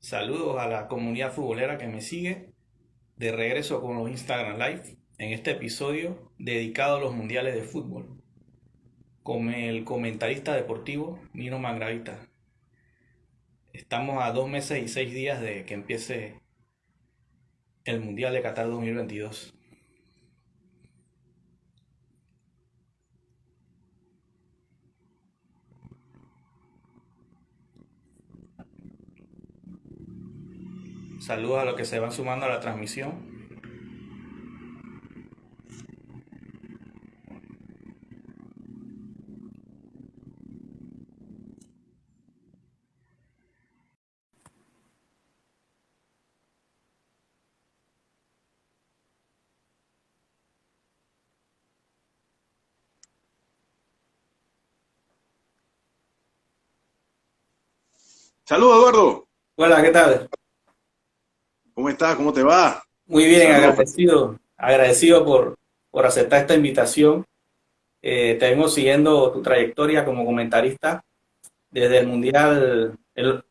Saludos a la comunidad futbolera que me sigue. De regreso con los Instagram Live en este episodio dedicado a los mundiales de fútbol con el comentarista deportivo Nino Mangravita. Estamos a 2 meses y 6 días de que empiece el Mundial de Qatar 2022. Saludos a los que se van sumando a la transmisión. Saludos, Eduardo. Hola, ¿qué tal? ¿Cómo estás? ¿Cómo te va? Muy bien, Saludos. agradecido por aceptar esta invitación. Te vengo siguiendo tu trayectoria como comentarista desde el Mundial,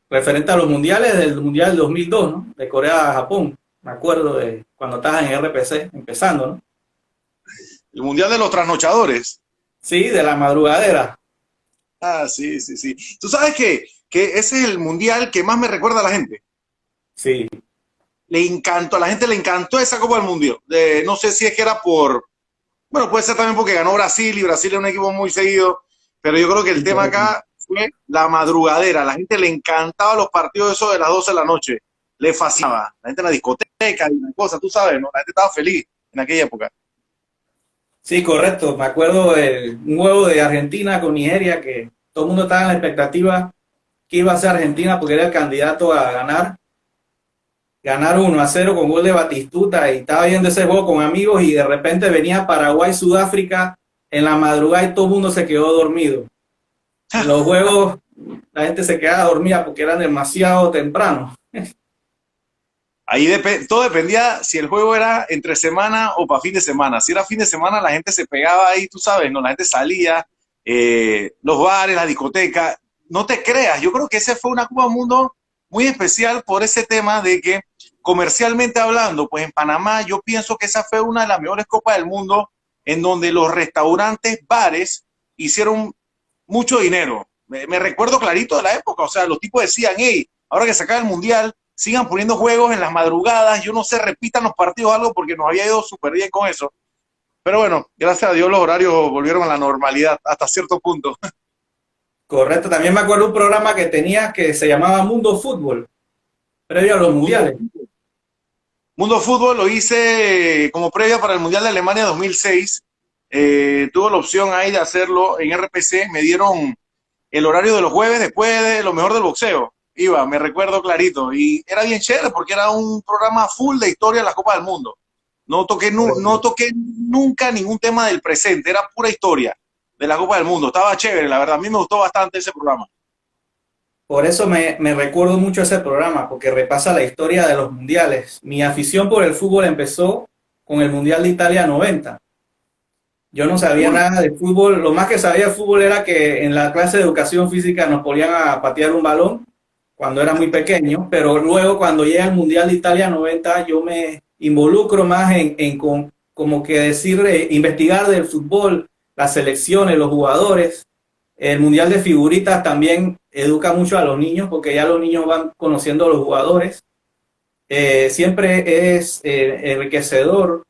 referente a los mundiales del Mundial 2002, ¿no? De Corea a Japón. Me acuerdo de cuando estabas en RPC, empezando, ¿no? El Mundial de los Trasnochadores. Sí, de la madrugadera. Ah, sí, sí, sí. Tú sabes que ese es el Mundial que más me recuerda a la gente. Sí, Le encantó, a la gente le encantó esa Copa del Mundo. No sé si es que era bueno, puede ser también porque ganó Brasil y Brasil es un equipo muy seguido, pero yo creo que el sí, tema correcto. acá fue la madrugadera. A la gente le encantaba los partidos esos de las 12 de la noche. Le fascinaba. La gente en la discoteca y una cosa, tú sabes, ¿no? La gente estaba feliz en aquella época. Sí, correcto. Me acuerdo de un juego de Argentina con Nigeria que todo el mundo estaba en la expectativa que iba a ser Argentina porque era el candidato a ganar 1-0 con gol de Batistuta y estaba viendo ese juego con amigos y de repente venía Paraguay, Sudáfrica en la madrugada y todo el mundo se quedó dormido. En los juegos la gente se quedaba dormida porque eran demasiado temprano. Ahí todo dependía si el juego era entre semana o para fin de semana. Si era fin de semana, la gente se pegaba ahí, tú sabes, ¿no? La gente salía, los bares, la discoteca. No te creas, yo creo que ese fue una Copa del Mundo muy especial por ese tema de que comercialmente hablando, pues en Panamá yo pienso que esa fue una de las mejores Copas del Mundo en donde los restaurantes, bares hicieron mucho dinero. Me recuerdo clarito de la época, o sea, los tipos decían, hey, ahora que se acaba el Mundial, sigan poniendo juegos en las madrugadas, yo no sé, repitan los partidos o algo porque nos había ido súper bien con eso. Pero bueno, gracias a Dios los horarios volvieron a la normalidad hasta cierto punto. Correcto, también me acuerdo un programa que tenía que se llamaba Mundo Fútbol, previo a los Mundo, mundiales. Mundo Fútbol lo hice como previa para el Mundial de Alemania 2006. Tuve la opción ahí de hacerlo en RPC, me dieron el horario de los jueves después de lo mejor del boxeo. Iba, me recuerdo clarito. Y era bien chévere porque era un programa full de historia de la Copa del Mundo. No toqué nunca ningún tema del presente, era pura historia de la Copa del Mundo. Estaba chévere, la verdad. A mí me gustó bastante ese programa. Por eso me recuerdo mucho ese programa, porque repasa la historia de los mundiales. Mi afición por el fútbol empezó con el Mundial de Italia 90. Yo no sabía Uy, nada de fútbol, lo más que sabía de fútbol era que en la clase de educación física nos ponían a patear un balón cuando era muy pequeño, pero luego cuando llega el Mundial de Italia 90 yo me involucro más como que decir, investigar del fútbol, las selecciones, los jugadores. El Mundial de Figuritas también educa mucho a los niños porque ya los niños van conociendo a los jugadores. Siempre es enriquecedor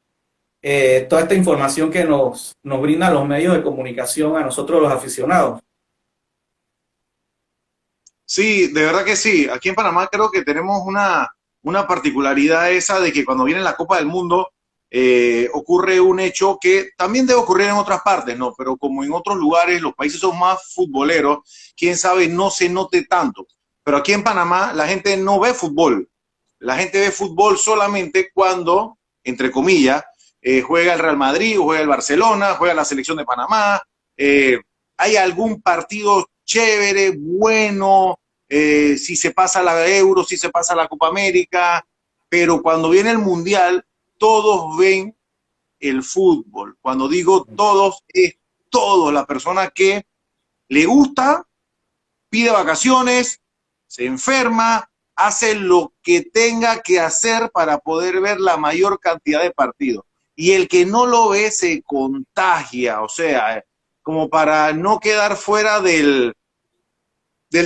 toda esta información que nos brindan los medios de comunicación a nosotros los aficionados. sí, de verdad que sí. Aquí en Panamá creo que tenemos una particularidad esa de que cuando viene la Copa del Mundo ocurre un hecho que también debe ocurrir en otras partes, ¿no? Pero como en otros lugares los países son más futboleros, quién sabe, no se note tanto. Pero aquí en Panamá la gente no ve fútbol. La gente ve fútbol solamente cuando, entre comillas, juega el Real Madrid, o juega el Barcelona, juega la selección de Panamá, eh, hay algún partido chévere, bueno, si se pasa la Euro, si se pasa la Copa América, pero cuando viene el Mundial, todos ven el fútbol. Cuando digo todos, es todos. La persona que le gusta, pide vacaciones, se enferma, hace lo que tenga que hacer para poder ver la mayor cantidad de partidos. Y el que no lo ve se contagia, o sea, como para no quedar fuera del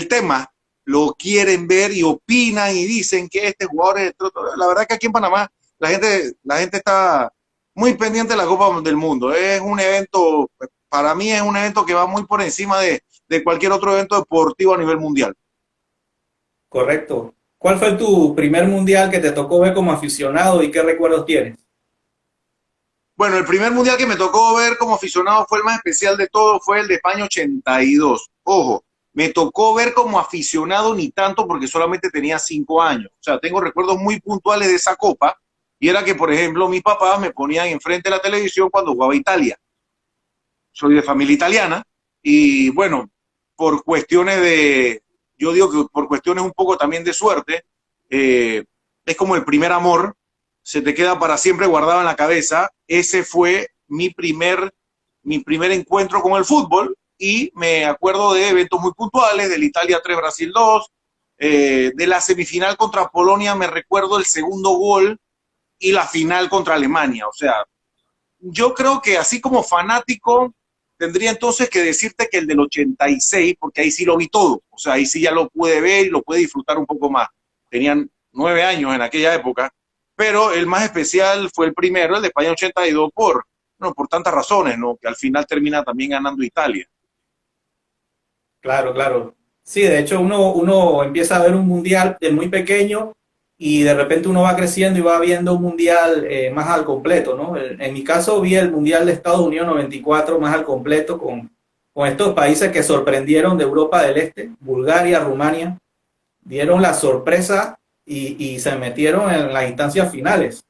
tema, lo quieren ver y opinan y dicen que este jugador es el otro. La verdad que aquí en Panamá la gente está muy pendiente de la Copa del Mundo. Es un evento, para mí es un evento que va muy por encima de cualquier otro evento deportivo a nivel mundial. Correcto. ¿Cuál fue tu primer mundial que te tocó ver como aficionado y qué recuerdos tienes? Bueno, el primer mundial que me tocó ver como aficionado fue el más especial de todos, fue el de España 82. Ojo, me tocó ver como aficionado ni tanto porque solamente tenía 5 años. O sea, tengo recuerdos muy puntuales de esa copa y era que, por ejemplo, mis papás me ponían enfrente de la televisión cuando jugaba Italia. Soy de familia italiana y bueno, por cuestiones de, yo digo que por cuestiones un poco también de suerte, es como el primer amor, se te queda para siempre guardado en la cabeza. Ese fue mi primer encuentro con el fútbol y me acuerdo de eventos muy puntuales, del Italia 3 Brasil 2, de la semifinal contra Polonia me recuerdo el segundo gol y la final contra Alemania. O sea, yo creo que así como fanático, tendría entonces que decirte que el del 86, porque ahí sí lo vi todo, o sea, ahí sí ya lo pude ver y lo pude disfrutar un poco más. Tenían 9 años en aquella época, pero el más especial fue el primero, el de España 82, bueno, por tantas razones, ¿no? Que al final termina también ganando Italia. Claro, claro. Sí, de hecho uno empieza a ver un mundial de muy pequeño y de repente uno va creciendo y va viendo un mundial más al completo, ¿no? En mi caso vi el mundial de Estados Unidos 94 más al completo con estos países que sorprendieron de Europa del Este, Bulgaria, Rumania, dieron la sorpresa y se metieron en las instancias finales.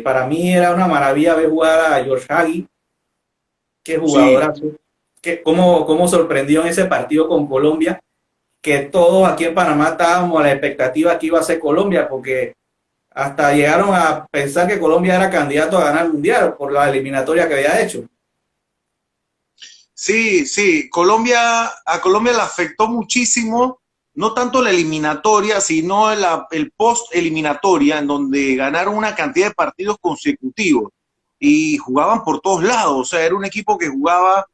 Para mí era una maravilla ver jugar a George Hagi, qué Sí, jugadorazo, cómo sorprendió en ese partido con Colombia, que todos aquí en Panamá estábamos a la expectativa que iba a ser Colombia, porque hasta llegaron a pensar que Colombia era candidato a ganar el Mundial por la eliminatoria que había hecho. sí, sí. A Colombia le afectó muchísimo, no tanto la eliminatoria, sino el post-eliminatoria, en donde ganaron una cantidad de partidos consecutivos y jugaban por todos lados. O sea, era un equipo que jugaba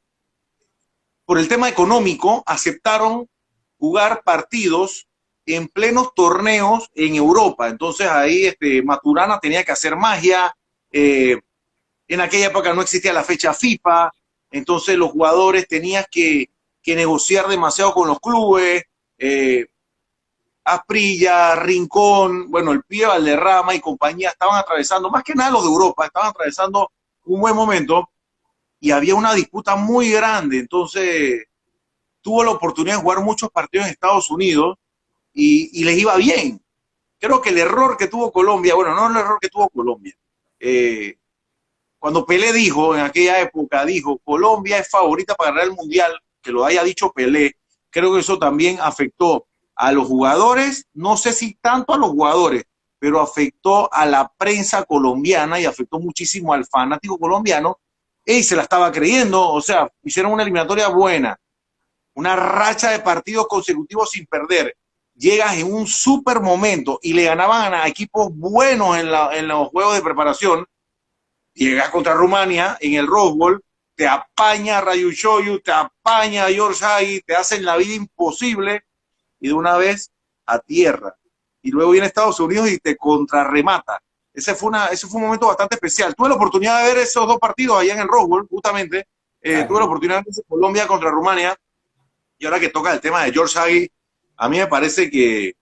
por el tema económico, aceptaron jugar partidos en plenos torneos en Europa. Entonces ahí Maturana tenía que hacer magia. Eh, en aquella época no existía la fecha FIFA, entonces los jugadores tenían que negociar demasiado con los clubes. Eh, Asprilla, Rincón, bueno, el Pío Valderrama y compañía estaban atravesando, más que nada los de Europa, estaban atravesando un buen momento y había una disputa muy grande. Entonces tuvo la oportunidad de jugar muchos partidos en Estados Unidos y les iba bien. Creo que el error que tuvo Colombia, bueno, no el error que tuvo Colombia, eh, cuando Pelé dijo, en aquella época, dijo, Colombia es favorita para ganar el Mundial, que lo haya dicho Pelé, creo que eso también afectó a los jugadores, no sé si tanto a los jugadores, pero afectó a la prensa colombiana y afectó muchísimo al fanático colombiano, y se la estaba creyendo. O sea, hicieron una eliminatoria buena, una racha de partidos consecutivos sin perder. Llegas en un super momento y le ganaban a equipos buenos en los juegos de preparación. Llegas contra Rumania en el Rose Bowl, te apaña Rayu Shoyu, te apaña George Hagi, te hacen la vida imposible y de una vez a tierra. Y luego viene Estados Unidos y te contrarremata. Ese fue un momento bastante especial. Tuve la oportunidad de ver esos dos partidos allá en el Rose Bowl, justamente. Tuve la oportunidad de ver Colombia contra Rumania. Y ahora que toca el tema de George Hagi, a mí me parece que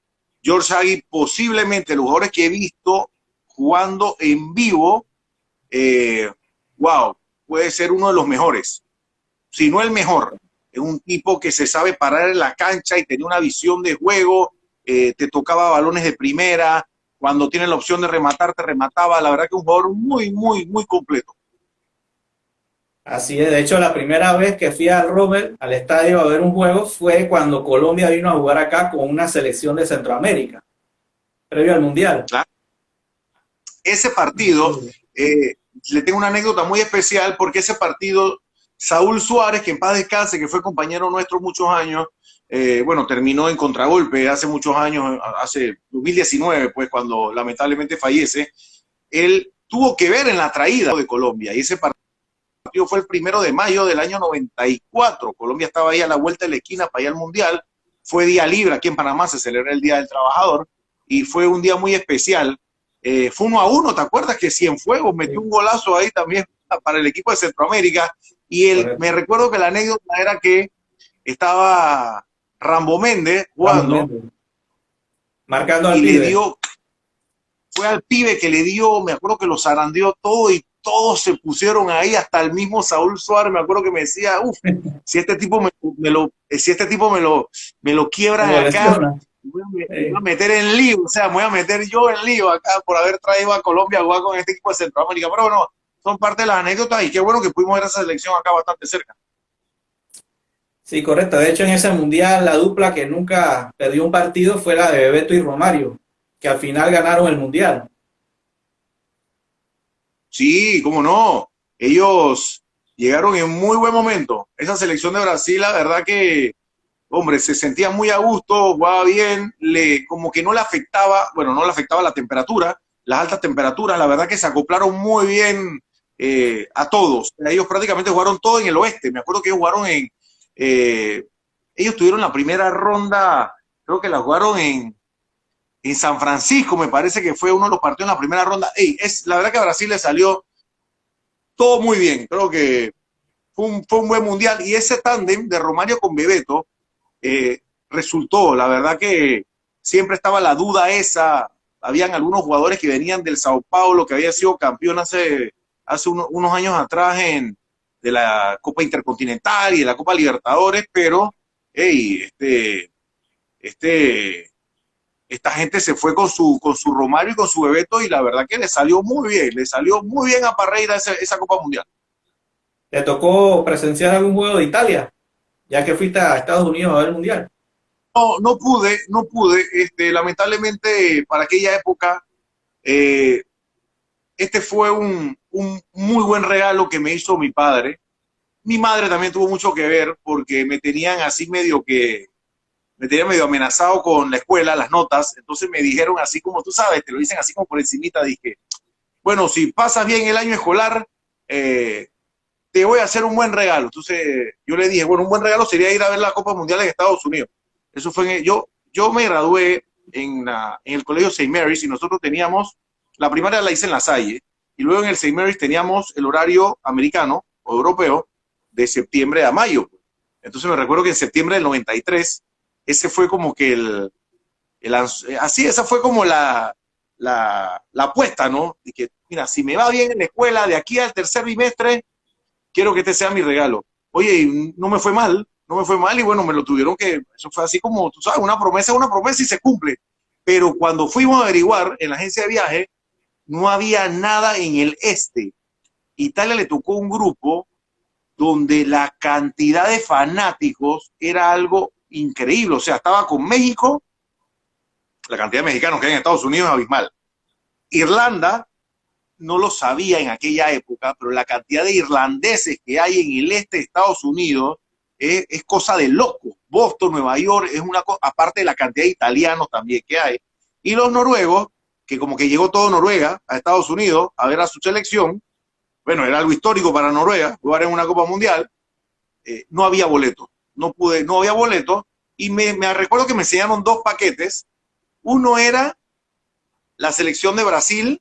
George Hagi, posiblemente los jugadores que he visto jugando en vivo, eh, wow, puede ser uno de los mejores, si no el mejor. Es un tipo que se sabe parar en la cancha y tenía una visión de juego, te tocaba balones de primera, cuando tiene la opción de rematar, te remataba. La verdad que es un jugador muy, muy, muy completo. Así es, de hecho la primera vez que fui al Robert, al estadio a ver un juego, fue cuando Colombia vino a jugar acá con una selección de Centroamérica, previo al Mundial. Claro. Ese partido, le tengo una anécdota muy especial porque ese partido, Saúl Suárez, que en paz descanse, que fue compañero nuestro muchos años, bueno, terminó en contragolpe hace muchos años, hace 2019, pues cuando lamentablemente fallece. Él tuvo que ver en la traída de Colombia y ese partido fue el 1 de mayo del año 94. Colombia estaba ahí a la vuelta de la esquina para ir al Mundial. Fue día libre, aquí en Panamá se celebra el Día del Trabajador y fue un día muy especial. Fue 1-1, ¿te acuerdas que Cienfuegos metió un golazo ahí también para el equipo de Centroamérica? Y me recuerdo que la anécdota era que estaba Rambo Méndez jugando marcando al y pibe. le dio, fue al pibe que le dio, me acuerdo que lo zarandeó todo y todos se pusieron ahí, hasta el mismo Saúl Suárez, me acuerdo que me decía, uff, si este tipo me lo quiebran acá, me voy a meter en lío, o sea, me voy a meter yo en lío acá por haber traído a Colombia a jugar con este equipo de Centroamérica. Pero bueno, son parte de las anécdotas y qué bueno que pudimos ver esa selección acá bastante cerca. Sí, correcto. De hecho, en ese mundial, la dupla que nunca perdió un partido fue la de Bebeto y Romario, que al final ganaron el mundial. Sí, cómo no. Ellos llegaron en muy buen momento. Esa selección de Brasil, la verdad que, hombre, se sentía muy a gusto, jugaba bien, como que no le afectaba, bueno, no le afectaba la temperatura, las altas temperaturas, la verdad que se acoplaron muy bien a todos. Ellos prácticamente jugaron todo en el oeste. Me acuerdo que ellos jugaron ellos tuvieron la primera ronda, creo que la jugaron en San Francisco, me parece que fue uno de los partidos en la primera ronda. La verdad que a Brasil le salió todo muy bien, creo que fue un buen mundial y ese tándem de Romario con Bebeto resultó, la verdad que siempre estaba la duda esa, habían algunos jugadores que venían del Sao Paulo, que había sido campeón hace unos años atrás de la Copa Intercontinental y de la Copa Libertadores, pero hey, esta gente se fue con su Romario y con su Bebeto y la verdad que le salió muy bien a Parreira esa Copa Mundial. ¿Te tocó presenciar algún juego de Italia, ya que fuiste a Estados Unidos a ver el mundial? No pude, lamentablemente para aquella época, este fue un muy buen regalo que me hizo mi padre. Mi madre también tuvo mucho que ver porque me tenían así me tenía medio amenazado con la escuela, las notas, entonces me dijeron así como tú sabes, te lo dicen así como por encimita, dije, bueno, si pasas bien el año escolar, te voy a hacer un buen regalo. Entonces yo le dije, bueno, un buen regalo sería ir a ver la Copa Mundial en Estados Unidos. Eso fue yo me gradué en el colegio St. Mary's y nosotros teníamos, la primaria la hice en La Salle, y luego en el St. Mary's teníamos el horario americano o europeo de septiembre a mayo. Entonces me recuerdo que en septiembre del 93, ese fue como que esa fue como la apuesta, ¿no? De que, mira, si me va bien en la escuela de aquí al tercer bimestre, quiero que este sea mi regalo. Oye, y no me fue mal y bueno, me lo tuvieron eso fue así como, tú sabes, una promesa y se cumple. Pero cuando fuimos a averiguar en la agencia de viaje, no había nada en el este. Italia le tocó un grupo donde la cantidad de fanáticos era algo increíble. O sea, estaba con México, la cantidad de mexicanos que hay en Estados Unidos es abismal. Irlanda, no lo sabía en aquella época, pero la cantidad de irlandeses que hay en el este de Estados Unidos es cosa de loco. Boston, Nueva York, es una cosa, aparte de la cantidad de italianos también que hay. Y los noruegos, que como que llegó todo Noruega a Estados Unidos a ver a su selección, bueno, era algo histórico para Noruega, jugar en una Copa Mundial, no había boleto, no había boleto, y me recuerdo que me enseñaron dos paquetes. Uno era la selección de Brasil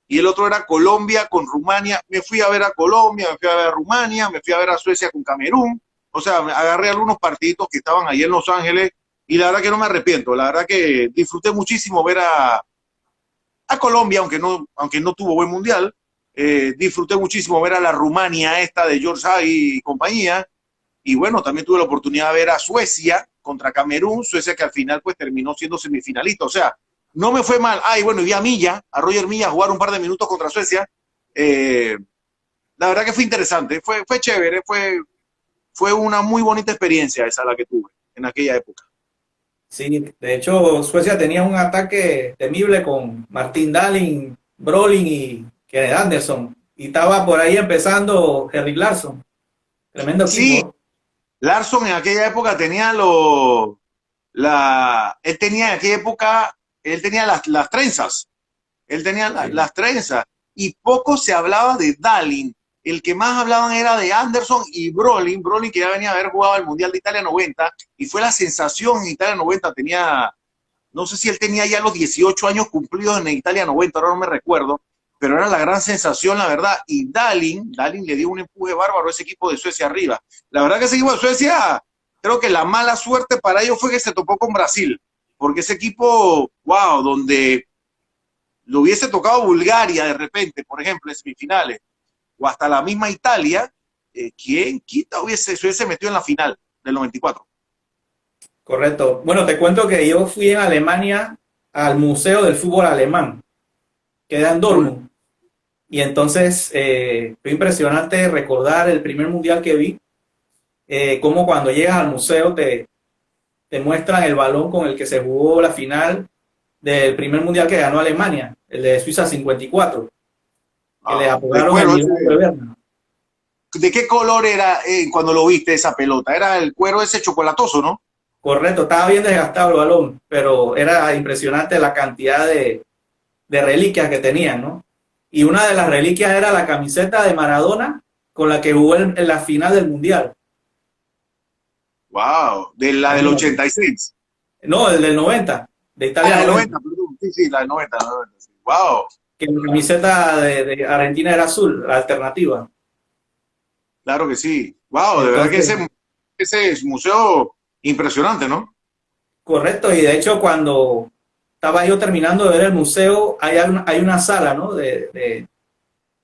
y el otro era Colombia con Rumania. Me fui a ver a Colombia, me fui a ver a Rumania, me fui a ver a Suecia con Camerún. O sea, agarré algunos partiditos que estaban ahí en Los Ángeles y la verdad que no me arrepiento. La verdad que disfruté muchísimo ver a Colombia, aunque no tuvo buen mundial. Disfruté muchísimo ver a la Rumania esta de George Hagi y compañía. Y bueno, también tuve la oportunidad de ver a Suecia contra Camerún, Suecia que al final pues terminó siendo semifinalista. O sea, no me fue mal. Y bueno, vi a Roger Milla jugar un par de minutos contra Suecia. La verdad que fue interesante, fue chévere, fue una muy bonita experiencia esa la que tuve en aquella época. Sí, de hecho, Suecia tenía un ataque temible con Martin Dahlin, Brolin y Kenneth Anderson. Y estaba por ahí empezando Henrik Larsson. Tremendo Sí, equipo. Larsson en aquella época tenía los él tenía en aquella época, él tenía las trenzas, él tenía las trenzas, y poco se hablaba de Dahlin. El que más hablaban era de Anderson y Brolin, que ya venía a haber jugado el Mundial de Italia 90, y fue la sensación en Italia 90, no sé si él tenía ya los 18 años cumplidos en Italia 90, ahora no me recuerdo, pero era la gran sensación, la verdad, y Dahlin le dio un empuje bárbaro a ese equipo de Suecia arriba. La verdad que ese equipo de Suecia, creo que la mala suerte para ellos fue que se topó con Brasil, porque ese equipo, wow, donde lo hubiese tocado Bulgaria de repente, por ejemplo, en semifinales, o hasta la misma Italia, ¿quién quita se hubiese metido en la final del 94? Correcto. Bueno, te cuento que yo fui en Alemania al Museo del Fútbol Alemán, que queda en Dortmund. Y entonces fue impresionante recordar el primer mundial que vi, cómo cuando llegas al museo te muestran el balón con el que se jugó la final del primer mundial que ganó Alemania, el de Suiza 54, que le apodaron el Milagro de Berna. ¿De qué color era cuando lo viste esa pelota? Era el cuero ese chocolatoso, ¿no? Correcto, estaba bien desgastado el balón, pero era impresionante la cantidad de reliquias que tenían, ¿no? Y una de las reliquias era la camiseta de Maradona con la que jugó en la final del Mundial. Wow, de la del 86. No, el del 90, de Italia. La del 90, perdón. Sí, la del 90. Sí. Wow. Que la camiseta de Argentina era azul, la alternativa. Claro que sí. Wow, de verdad que ese es museo impresionante, ¿no? Correcto, y de hecho cuando estaba yo terminando de ver el museo, hay una sala, ¿no? de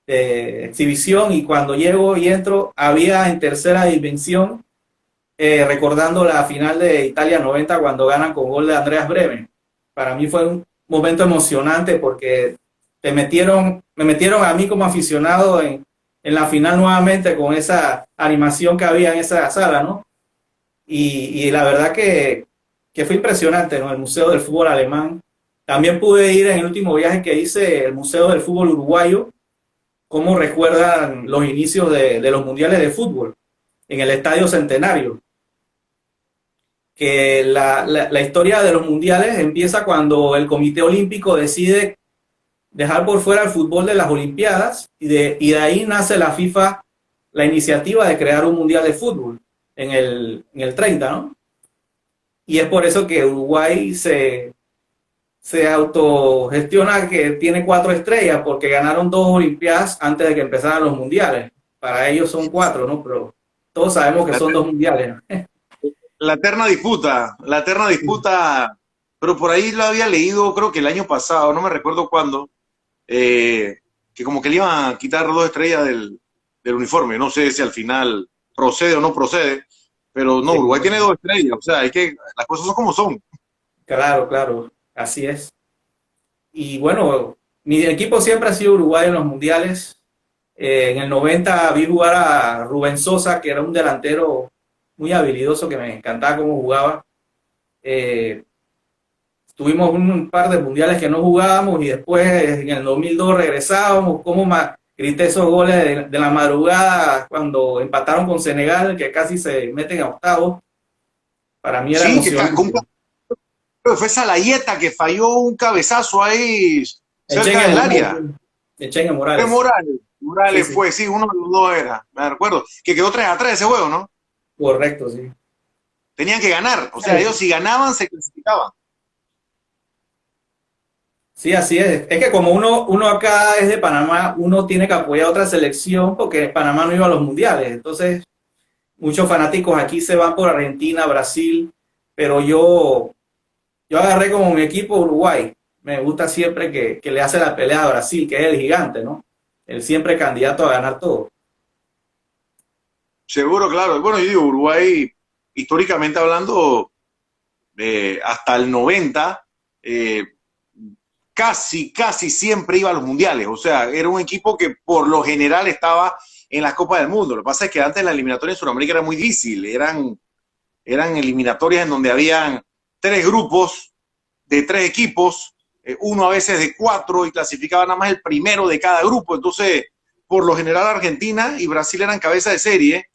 exhibición, y cuando llego y entro, había en tercera dimensión, recordando la final de Italia 90 cuando ganan con gol de Andreas Bremen. Para mí fue un momento emocionante porque me metieron a mí como aficionado en la final nuevamente con esa animación que había en esa sala, ¿no? Y la verdad que fue impresionante, ¿no? El Museo del Fútbol Alemán. También pude ir en el último viaje que hice, el Museo del Fútbol Uruguayo, cómo recuerdan los inicios de los mundiales de fútbol en el Estadio Centenario. Que la historia de los mundiales empieza cuando el Comité Olímpico decide dejar por fuera el fútbol de las Olimpiadas, y de ahí nace la FIFA, la iniciativa de crear un mundial de fútbol en el 30, ¿no? Y es por eso que Uruguay se autogestiona que tiene 4 estrellas, porque ganaron 2 Olimpiadas antes de que empezaran los mundiales. Para ellos son 4, ¿no? Pero todos sabemos que son 2 mundiales, ¿no? La eterna disputa, pero por ahí lo había leído, creo que el año pasado, no me recuerdo cuándo, que como que le iban a quitar 2 estrellas del uniforme. No sé si al final procede o no procede, pero no, sí, Uruguay tiene 2 estrellas, o sea, las cosas son como son. Claro, así es. Y bueno, mi equipo siempre ha sido Uruguay en los mundiales. En el 90 vi jugar a Rubén Sosa, que era un delantero muy habilidoso, que me encantaba cómo jugaba. Tuvimos un par de mundiales que no jugábamos, y después en el 2002 regresábamos. Como grité esos goles de la madrugada cuando empataron con Senegal, que casi se meten a octavos. Para mí era emocionante. Fue Salayeta que falló un cabezazo ahí cerca del área. Echengue Morales. Morales sí, fue, sí, uno de los dos era, me recuerdo. Que quedó 3-3 ese juego, ¿no? Correcto, sí. Tenían que ganar, o sea, ellos si ganaban se clasificaban. Sí, así es. Es que como uno acá es de Panamá, uno tiene que apoyar a otra selección porque Panamá no iba a los mundiales. Entonces, muchos fanáticos aquí se van por Argentina, Brasil, pero yo agarré como mi equipo Uruguay. Me gusta siempre que le hace la pelea a Brasil, que es el gigante, ¿no? El siempre candidato a ganar todo. Seguro, claro. Bueno, yo digo, Uruguay, históricamente hablando, hasta el 90, casi siempre iba a los mundiales. O sea, era un equipo que por lo general estaba en las Copas del Mundo. Lo que pasa es que antes la eliminatoria en Sudamérica era muy difícil. Eran eliminatorias en donde habían 3 grupos de 3 equipos, uno a veces de 4, y clasificaba nada más el primero de cada grupo. Entonces, por lo general Argentina y Brasil eran cabeza de serie.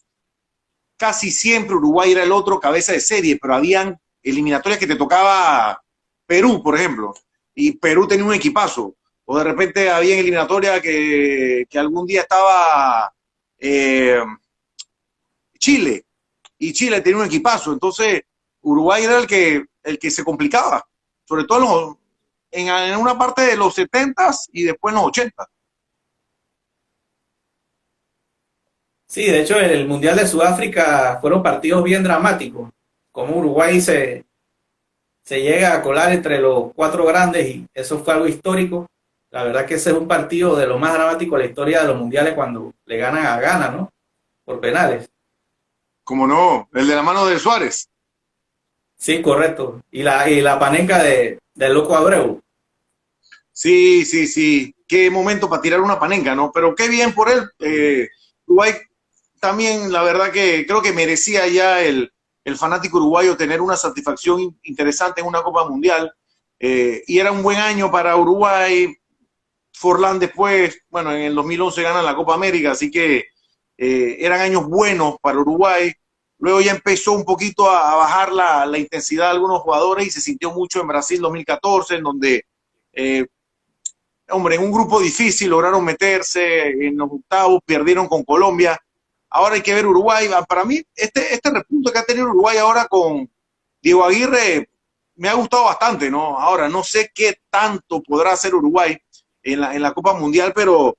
Casi siempre Uruguay era el otro cabeza de serie, pero habían eliminatorias que te tocaba Perú, por ejemplo, y Perú tenía un equipazo, o de repente había eliminatoria que algún día estaba eh, Chile, y Chile tenía un equipazo, entonces Uruguay era el que se complicaba, sobre todo en una parte de los 70s y después en los 80. Sí, de hecho, en el Mundial de Sudáfrica fueron partidos bien dramáticos, como Uruguay se llega a colar entre los cuatro grandes y eso fue algo histórico. La verdad que ese es un partido de lo más dramático de la historia de los mundiales cuando le ganan a Ghana, ¿no? Por penales. Como no, el de la mano de Suárez. Sí, correcto. Y la panenca del Loco Abreu. Sí, sí, sí. Qué momento para tirar una panenca, ¿no? Pero qué bien por él. Uruguay también, la verdad que creo que merecía ya el fanático uruguayo tener una satisfacción interesante en una Copa Mundial. Y era un buen año para Uruguay. Forlán después, bueno, en el 2011 gana la Copa América, así que eran años buenos para Uruguay. Luego ya empezó un poquito a bajar la intensidad de algunos jugadores y se sintió mucho en Brasil 2014, en donde eh, hombre, en un grupo difícil lograron meterse en los octavos, perdieron con Colombia. Ahora hay que ver Uruguay. Para mí, este repunte que ha tenido Uruguay ahora con Diego Aguirre me ha gustado bastante, ¿no? Ahora, no sé qué tanto podrá hacer Uruguay en la Copa Mundial, pero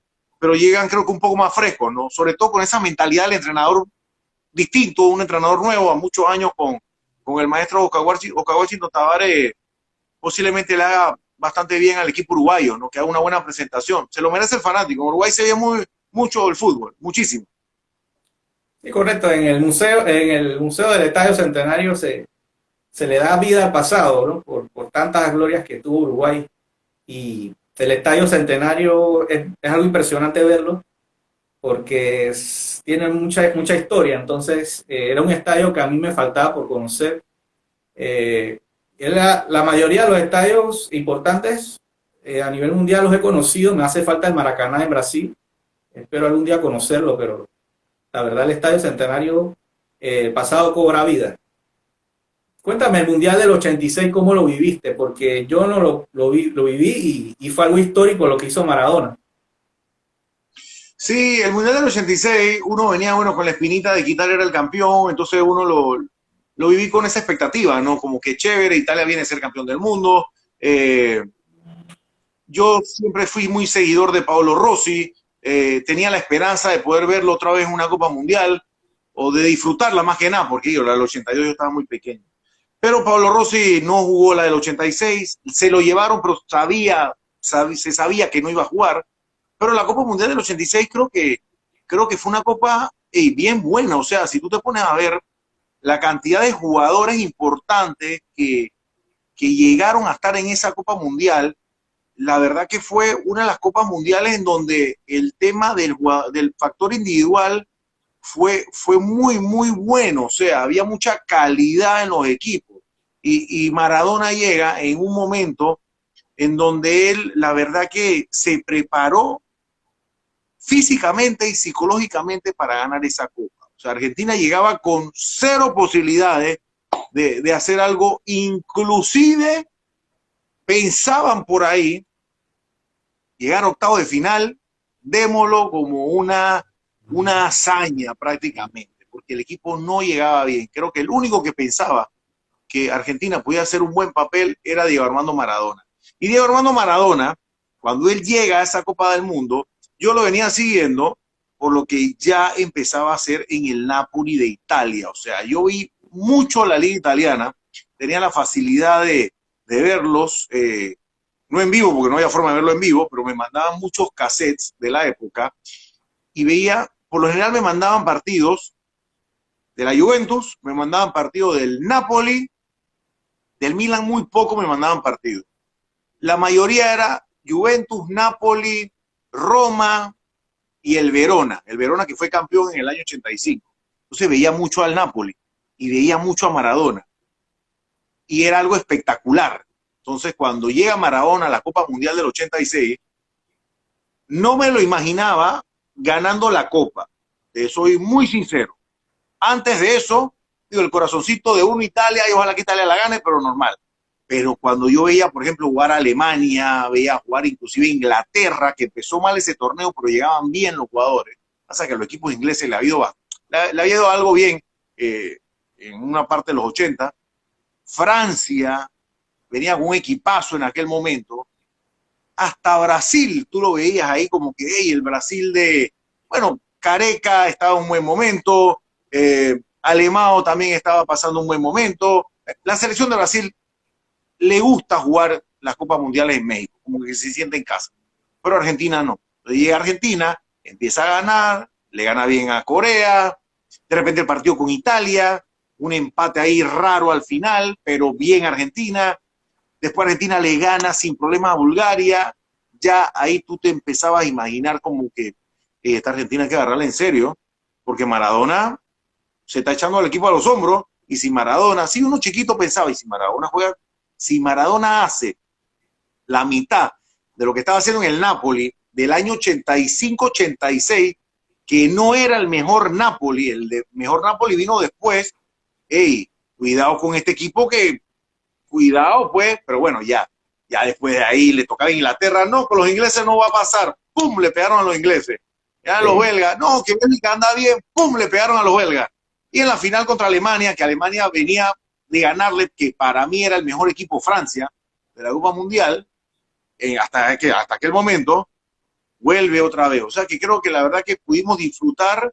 llegan creo que un poco más frescos, ¿no? Sobre todo con esa mentalidad del entrenador distinto, un entrenador nuevo a muchos años con el maestro Okawashi Tavares, posiblemente le haga bastante bien al equipo uruguayo, ¿no? Que haga una buena presentación. Se lo merece el fanático. En Uruguay se ve mucho el fútbol, muchísimo. Sí, correcto. En el Museo del Estadio Centenario se le da vida al pasado, ¿no? Por tantas glorias que tuvo Uruguay. Y el Estadio Centenario es algo impresionante verlo porque tiene mucha historia. Entonces, era un estadio que a mí me faltaba por conocer. Eh, la mayoría de los estadios importantes a nivel mundial los he conocido. Me hace falta el Maracaná en Brasil. Espero algún día conocerlo, pero la verdad el Estadio Centenario pasado cobra vida. Cuéntame el Mundial del 86, ¿cómo lo viviste? Porque yo no lo viví y fue algo histórico lo que hizo Maradona. Sí, el Mundial del 86, uno venía, bueno, con la espinita de que Italia era el campeón, entonces uno lo viví con esa expectativa, ¿no? Como que chévere, Italia viene a ser campeón del mundo. Yo siempre fui muy seguidor de Paolo Rossi, tenía la esperanza de poder verlo otra vez en una Copa Mundial o de disfrutarla más que nada, porque yo, la del 82 yo estaba muy pequeño. Pero Pablo Rossi no jugó la del 86, se lo llevaron, pero se sabía que no iba a jugar. Pero la Copa Mundial del 86 creo que fue una copa bien buena. O sea, si tú te pones a ver la cantidad de jugadores importantes que llegaron a estar en esa Copa Mundial, la verdad que fue una de las copas mundiales en donde el tema del factor individual fue muy, muy bueno. O sea, había mucha calidad en los equipos. Y Maradona llega en un momento en donde él, la verdad que se preparó físicamente y psicológicamente para ganar esa copa. O sea, Argentina llegaba con cero posibilidades de hacer algo, inclusive pensaban por ahí llegar a octavo de final, démoslo como una hazaña prácticamente, porque el equipo no llegaba bien. Creo que el único que pensaba que Argentina podía hacer un buen papel era Diego Armando Maradona. Y Diego Armando Maradona, cuando él llega a esa Copa del Mundo, yo lo venía siguiendo por lo que ya empezaba a hacer en el Napoli de Italia. O sea, yo vi mucho la liga italiana, tenía la facilidad de verlos, no en vivo, porque no había forma de verlo en vivo, pero me mandaban muchos cassettes de la época y veía, por lo general me mandaban partidos de la Juventus, me mandaban partidos del Napoli, del Milan muy poco me mandaban partidos. La mayoría era Juventus, Napoli, Roma y el Verona que fue campeón en el año 85. Entonces veía mucho al Napoli y veía mucho a Maradona. Y era algo espectacular. Entonces, cuando llega Maradona a la Copa Mundial del 86, no me lo imaginaba ganando la Copa. Soy muy sincero. Antes de eso, digo, el corazoncito de uno Italia, y ojalá que Italia la gane, pero normal. Pero cuando yo veía, por ejemplo, jugar a Alemania, veía jugar inclusive a Inglaterra, que empezó mal ese torneo, pero llegaban bien los jugadores. Pasa que a los equipos ingleses le había ido algo bien en una parte de los 80. Francia venía con un equipazo en aquel momento. Hasta Brasil, tú lo veías ahí como que, hey, el Brasil bueno, Careca estaba en un buen momento, Alemão también estaba pasando un buen momento. La selección de Brasil le gusta jugar las Copas Mundiales en México, como que se siente en casa. Pero Argentina no. Entonces llega Argentina, empieza a ganar, le gana bien a Corea, de repente el partido con Italia, un empate ahí raro al final, pero bien Argentina. Después Argentina le gana sin problema a Bulgaria. Ya ahí tú te empezabas a imaginar como que esta Argentina hay que agarrarla en serio, porque Maradona se está echando al equipo a los hombros, y si Maradona, si uno chiquito pensaba, y si Maradona juega, si Maradona hace la mitad de lo que estaba haciendo en el Napoli del año 85-86, que no era el mejor Napoli, el mejor Napoli vino después, hey, cuidado con este equipo cuidado pues, pero bueno, ya después de ahí le tocaba a Inglaterra, no, con los ingleses no va a pasar, pum, le pegaron a los ingleses, ya sí. Los belgas, no, que Bélgica anda bien, pum, le pegaron a los belgas, y en la final contra Alemania, que Alemania venía de ganarle, que para mí era el mejor equipo Francia, de la Copa Mundial, hasta aquel momento, vuelve otra vez, o sea que creo que la verdad que pudimos disfrutar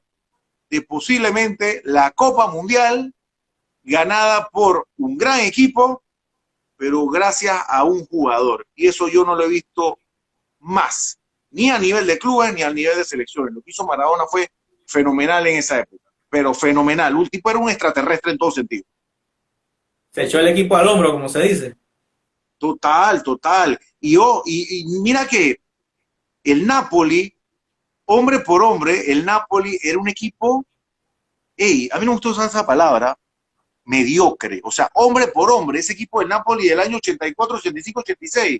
de posiblemente la Copa Mundial, ganada por un gran equipo, pero gracias a un jugador. Y eso yo no lo he visto más, ni a nivel de clubes, ni a nivel de selecciones. Lo que hizo Maradona fue fenomenal en esa época, pero fenomenal. Un tipo era un extraterrestre en todo sentido. Se echó el equipo al hombro, como se dice. Total. Y mira que el Napoli, hombre por hombre, el Napoli era un equipo, a mí no me gusta usar esa palabra, mediocre, o sea, hombre por hombre, ese equipo del Napoli del año 84, 85, 86,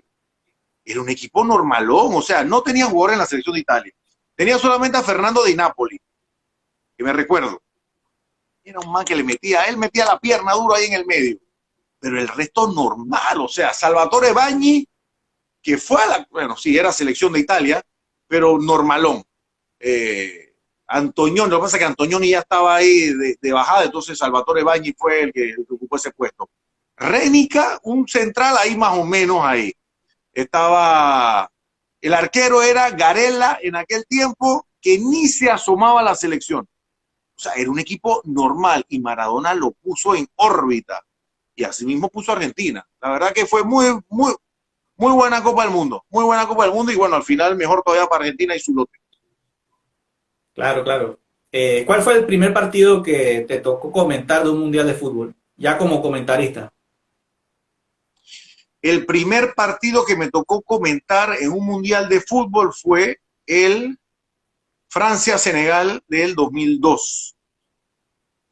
era un equipo normalón, o sea, no tenía jugadores en la selección de Italia, tenía solamente a Fernando Di Napoli, que me recuerdo, era un man que él metía la pierna duro ahí en el medio, pero el resto normal, o sea, Salvatore Bagni, que fue bueno, sí, era selección de Italia, pero normalón, Antonioni, lo que pasa es que Antonioni ya estaba ahí de bajada, entonces Salvatore Bagni fue el que ocupó ese puesto. Rénica, un central ahí más o menos ahí. Estaba, el arquero era Garella en aquel tiempo, que ni se asomaba a la selección. O sea, era un equipo normal y Maradona lo puso en órbita. Y así mismo puso a Argentina. La verdad que fue muy buena Copa del Mundo. Muy buena Copa del Mundo y bueno, al final mejor todavía para Argentina y su lote. Claro. ¿Cuál fue el primer partido que te tocó comentar de un mundial de fútbol? Ya como comentarista. El primer partido que me tocó comentar en un mundial de fútbol fue el Francia-Senegal del 2002.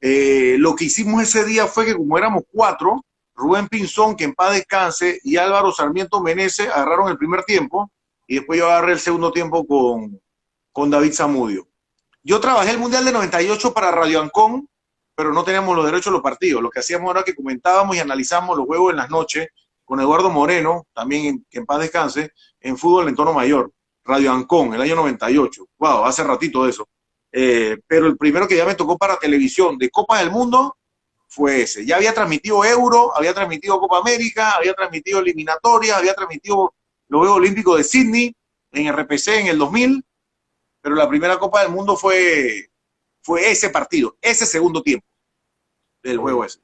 Lo que hicimos ese día fue que como éramos 4, Rubén Pinzón, que en paz descanse, y Álvaro Sarmiento Meneses agarraron el primer tiempo y después yo agarré el segundo tiempo con David Zamudio. Yo trabajé el Mundial de 98 para Radio Ancón, pero no teníamos los derechos de los partidos. Lo que hacíamos era que comentábamos y analizábamos los juegos en las noches con Eduardo Moreno, también que en paz descanse, en fútbol en tono mayor. Radio Ancón, el año 98. Wow, hace ratito de eso. Pero el primero que ya me tocó para televisión de Copa del Mundo fue ese. Ya había transmitido Euro, había transmitido Copa América, había transmitido eliminatorias, había transmitido los Juegos Olímpicos de Sydney en RPC en el 2000, pero la primera Copa del Mundo fue ese partido, ese segundo tiempo del juego ese.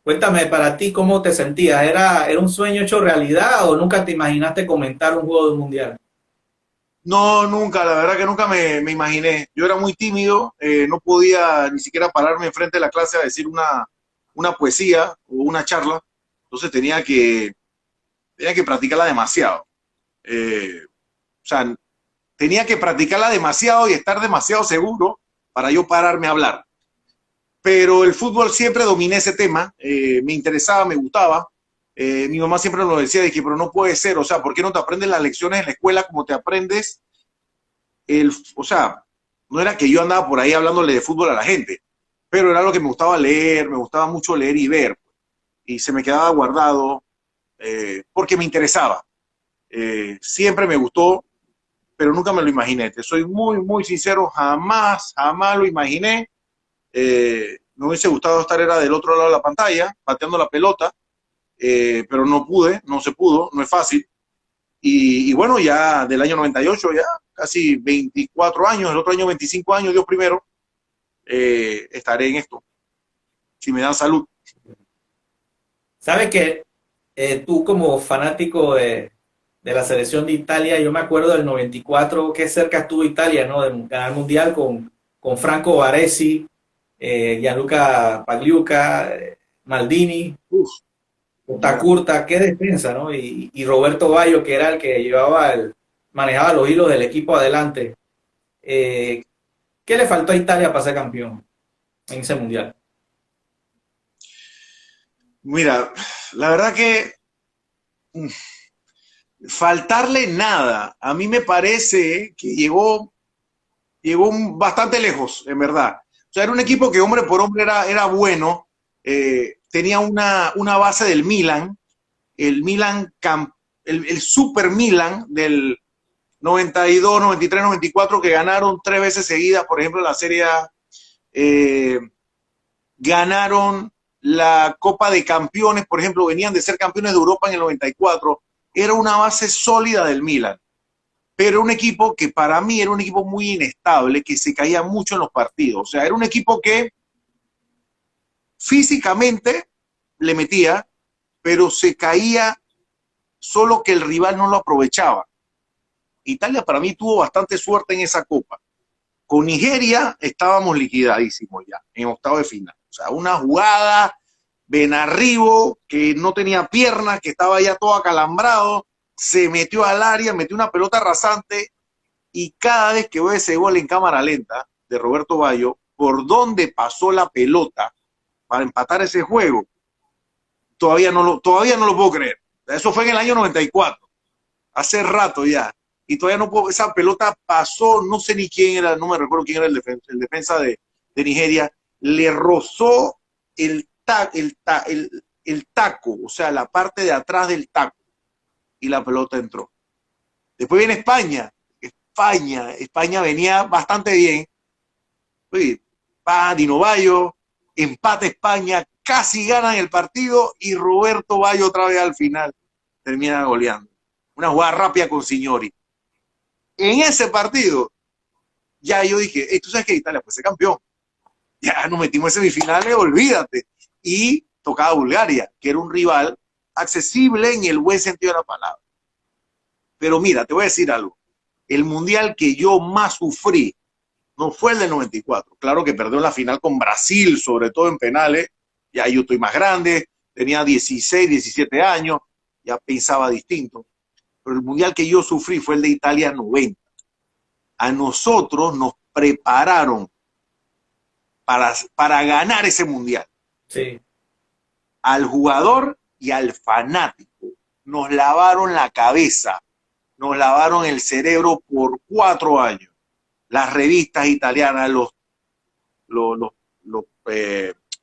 Cuéntame, para ti, ¿cómo te sentías? ¿Era un sueño hecho realidad o nunca te imaginaste comentar un juego del mundial? No, nunca, la verdad que nunca me imaginé. Yo era muy tímido, no podía ni siquiera pararme enfrente de la clase a decir una poesía o una charla, entonces tenía que practicarla demasiado. O sea, tenía que practicarla demasiado y estar demasiado seguro para yo pararme a hablar. Pero el fútbol siempre dominé ese tema, me interesaba, me gustaba. Mi mamá siempre nos decía de que, pero no puede ser, o sea, ¿por qué no te aprendes las lecciones en la escuela como te aprendes? O sea, no era que yo andaba por ahí hablándole de fútbol a la gente, pero era lo que me gustaba leer, me gustaba mucho leer y ver, y se me quedaba guardado porque me interesaba. Siempre me gustó, pero nunca me lo imaginé. Te soy muy, muy sincero, jamás, jamás lo imaginé. Me hubiese gustado estar era del otro lado de la pantalla, pateando la pelota, pero no pude, no se pudo, no es fácil. Y bueno, ya del año 98, ya casi 24 años, el otro año 25 años, Dios primero, estaré en esto, si me dan salud. Sabes que tú como fanático de la selección de Italia, yo me acuerdo del 94, qué cerca estuvo Italia, ¿no? De ganar el Mundial con Franco Baresi, Gianluca Pagliuca, Maldini, Uf, ya. Curta, qué defensa, ¿no? Y Roberto Baggio, que era el que manejaba los hilos del equipo adelante. Eh, ¿Qué le faltó a Italia para ser campeón en ese Mundial? Mira, la verdad que mm, faltarle nada. A mí me parece que llegó bastante lejos, en verdad. O sea, era un equipo que hombre por hombre era bueno. Tenía una base del Milan, el Milan, el Super Milan del 92, 93, 94, que ganaron 3 veces seguidas, por ejemplo, la Serie A. Eh, Ganaron la Copa de Campeones, por ejemplo, venían de ser campeones de Europa en el 94. Era una base sólida del Milan, pero un equipo que para mí era un equipo muy inestable, que se caía mucho en los partidos. O sea, era un equipo que físicamente le metía, pero se caía solo que el rival no lo aprovechaba. Italia para mí tuvo bastante suerte en esa copa. Con Nigeria estábamos liquidadísimos ya, en octavo de final. O sea, una jugada, Benarribo, que no tenía piernas, que estaba ya todo acalambrado, se metió al área, metió una pelota rasante, y cada vez que veo ese gol en cámara lenta de Roberto Baggio, por donde pasó la pelota para empatar ese juego, todavía no lo puedo creer. Eso fue en el año 94, hace rato ya. Y todavía no puedo, esa pelota pasó, no sé ni quién era, no me recuerdo quién era el defensa de Nigeria, le rozó el taco, o sea, la parte de atrás del taco, y la pelota entró. Después viene España venía bastante bien. Oye, va Dino Baggio, empata España, casi ganan el partido y Roberto Baggio otra vez al final termina goleando. Una jugada rápida con Signori. En ese partido, ya yo dije, tú sabes que Italia puede ser campeón. Ya nos metimos en semifinales, olvídate. Y tocaba Bulgaria, que era un rival accesible en el buen sentido de la palabra. Pero mira, te voy a decir algo. El mundial que yo más sufrí no fue el del 94. Claro que perdió la final con Brasil, sobre todo en penales. Ya yo estoy más grande, tenía 16, 17 años, ya pensaba distinto. Pero el mundial que yo sufrí fue el de Italia 90. A nosotros nos prepararon para ganar ese mundial. Sí. Al jugador y al fanático. Nos lavaron la cabeza, nos lavaron el cerebro por 4 años. Las revistas italianas, los, los, los,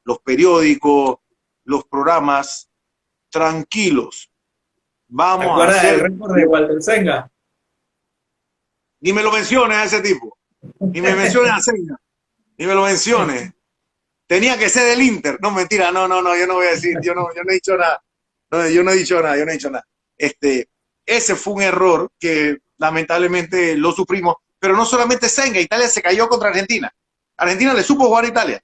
los periódicos, los programas, tranquilos. ¿Te Vamos a acuerdas del hacer. récord de Walter Senga? Ni me lo menciones a ese tipo. Ni me menciones a Senga. Ni me lo menciones. Tenía que ser del Inter. No, mentira, no, yo no voy a decir, yo no he dicho nada. No, yo no he dicho nada. Ese fue un error que lamentablemente lo sufrimos, pero no solamente Senga, Italia se cayó contra Argentina. Argentina le supo jugar a Italia.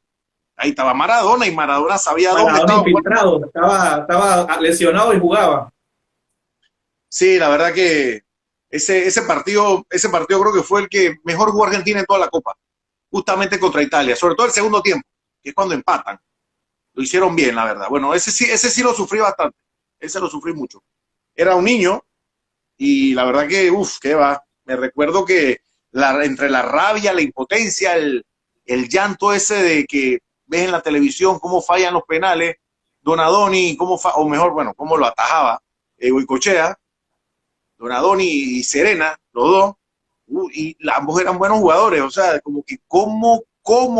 Ahí estaba Maradona y Maradona sabía dónde Maradona estaba jugando. infiltrado, estaba lesionado y jugaba. Sí, la verdad que ese partido creo que fue el que mejor jugó Argentina en toda la Copa, justamente contra Italia, sobre todo el segundo tiempo, que es cuando empatan. Lo hicieron bien, la verdad. Bueno, ese sí lo sufrí bastante. Ese lo sufrí mucho. Era un niño y la verdad que, qué va. Me recuerdo que entre la rabia, la impotencia, el llanto ese de que ves en la televisión cómo fallan los penales, Donadoni, o mejor, bueno, cómo lo atajaba Goicoechea, Donadoni y Serena, los dos, y ambos eran buenos jugadores. O sea, como que, ¿cómo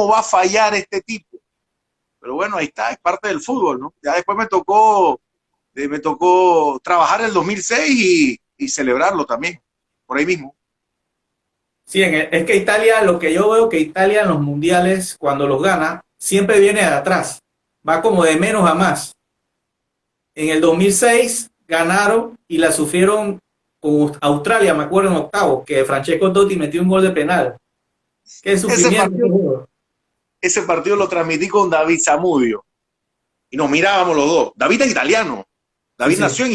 va a fallar este tipo? Pero bueno, ahí está, es parte del fútbol, ¿no? Ya después me tocó trabajar el 2006 y celebrarlo también, por ahí mismo. Sí, es que Italia, lo que yo veo que Italia en los mundiales, cuando los gana, siempre viene de atrás, va como de menos a más. En el 2006 ganaron y la sufrieron con Australia, me acuerdo, en octavos, que Francesco Totti metió un gol de penal. Qué Ese sufrimiento. partido, ese partido lo transmití con David Zamudio y nos mirábamos los dos. David es italiano. Sí, David sí, nació en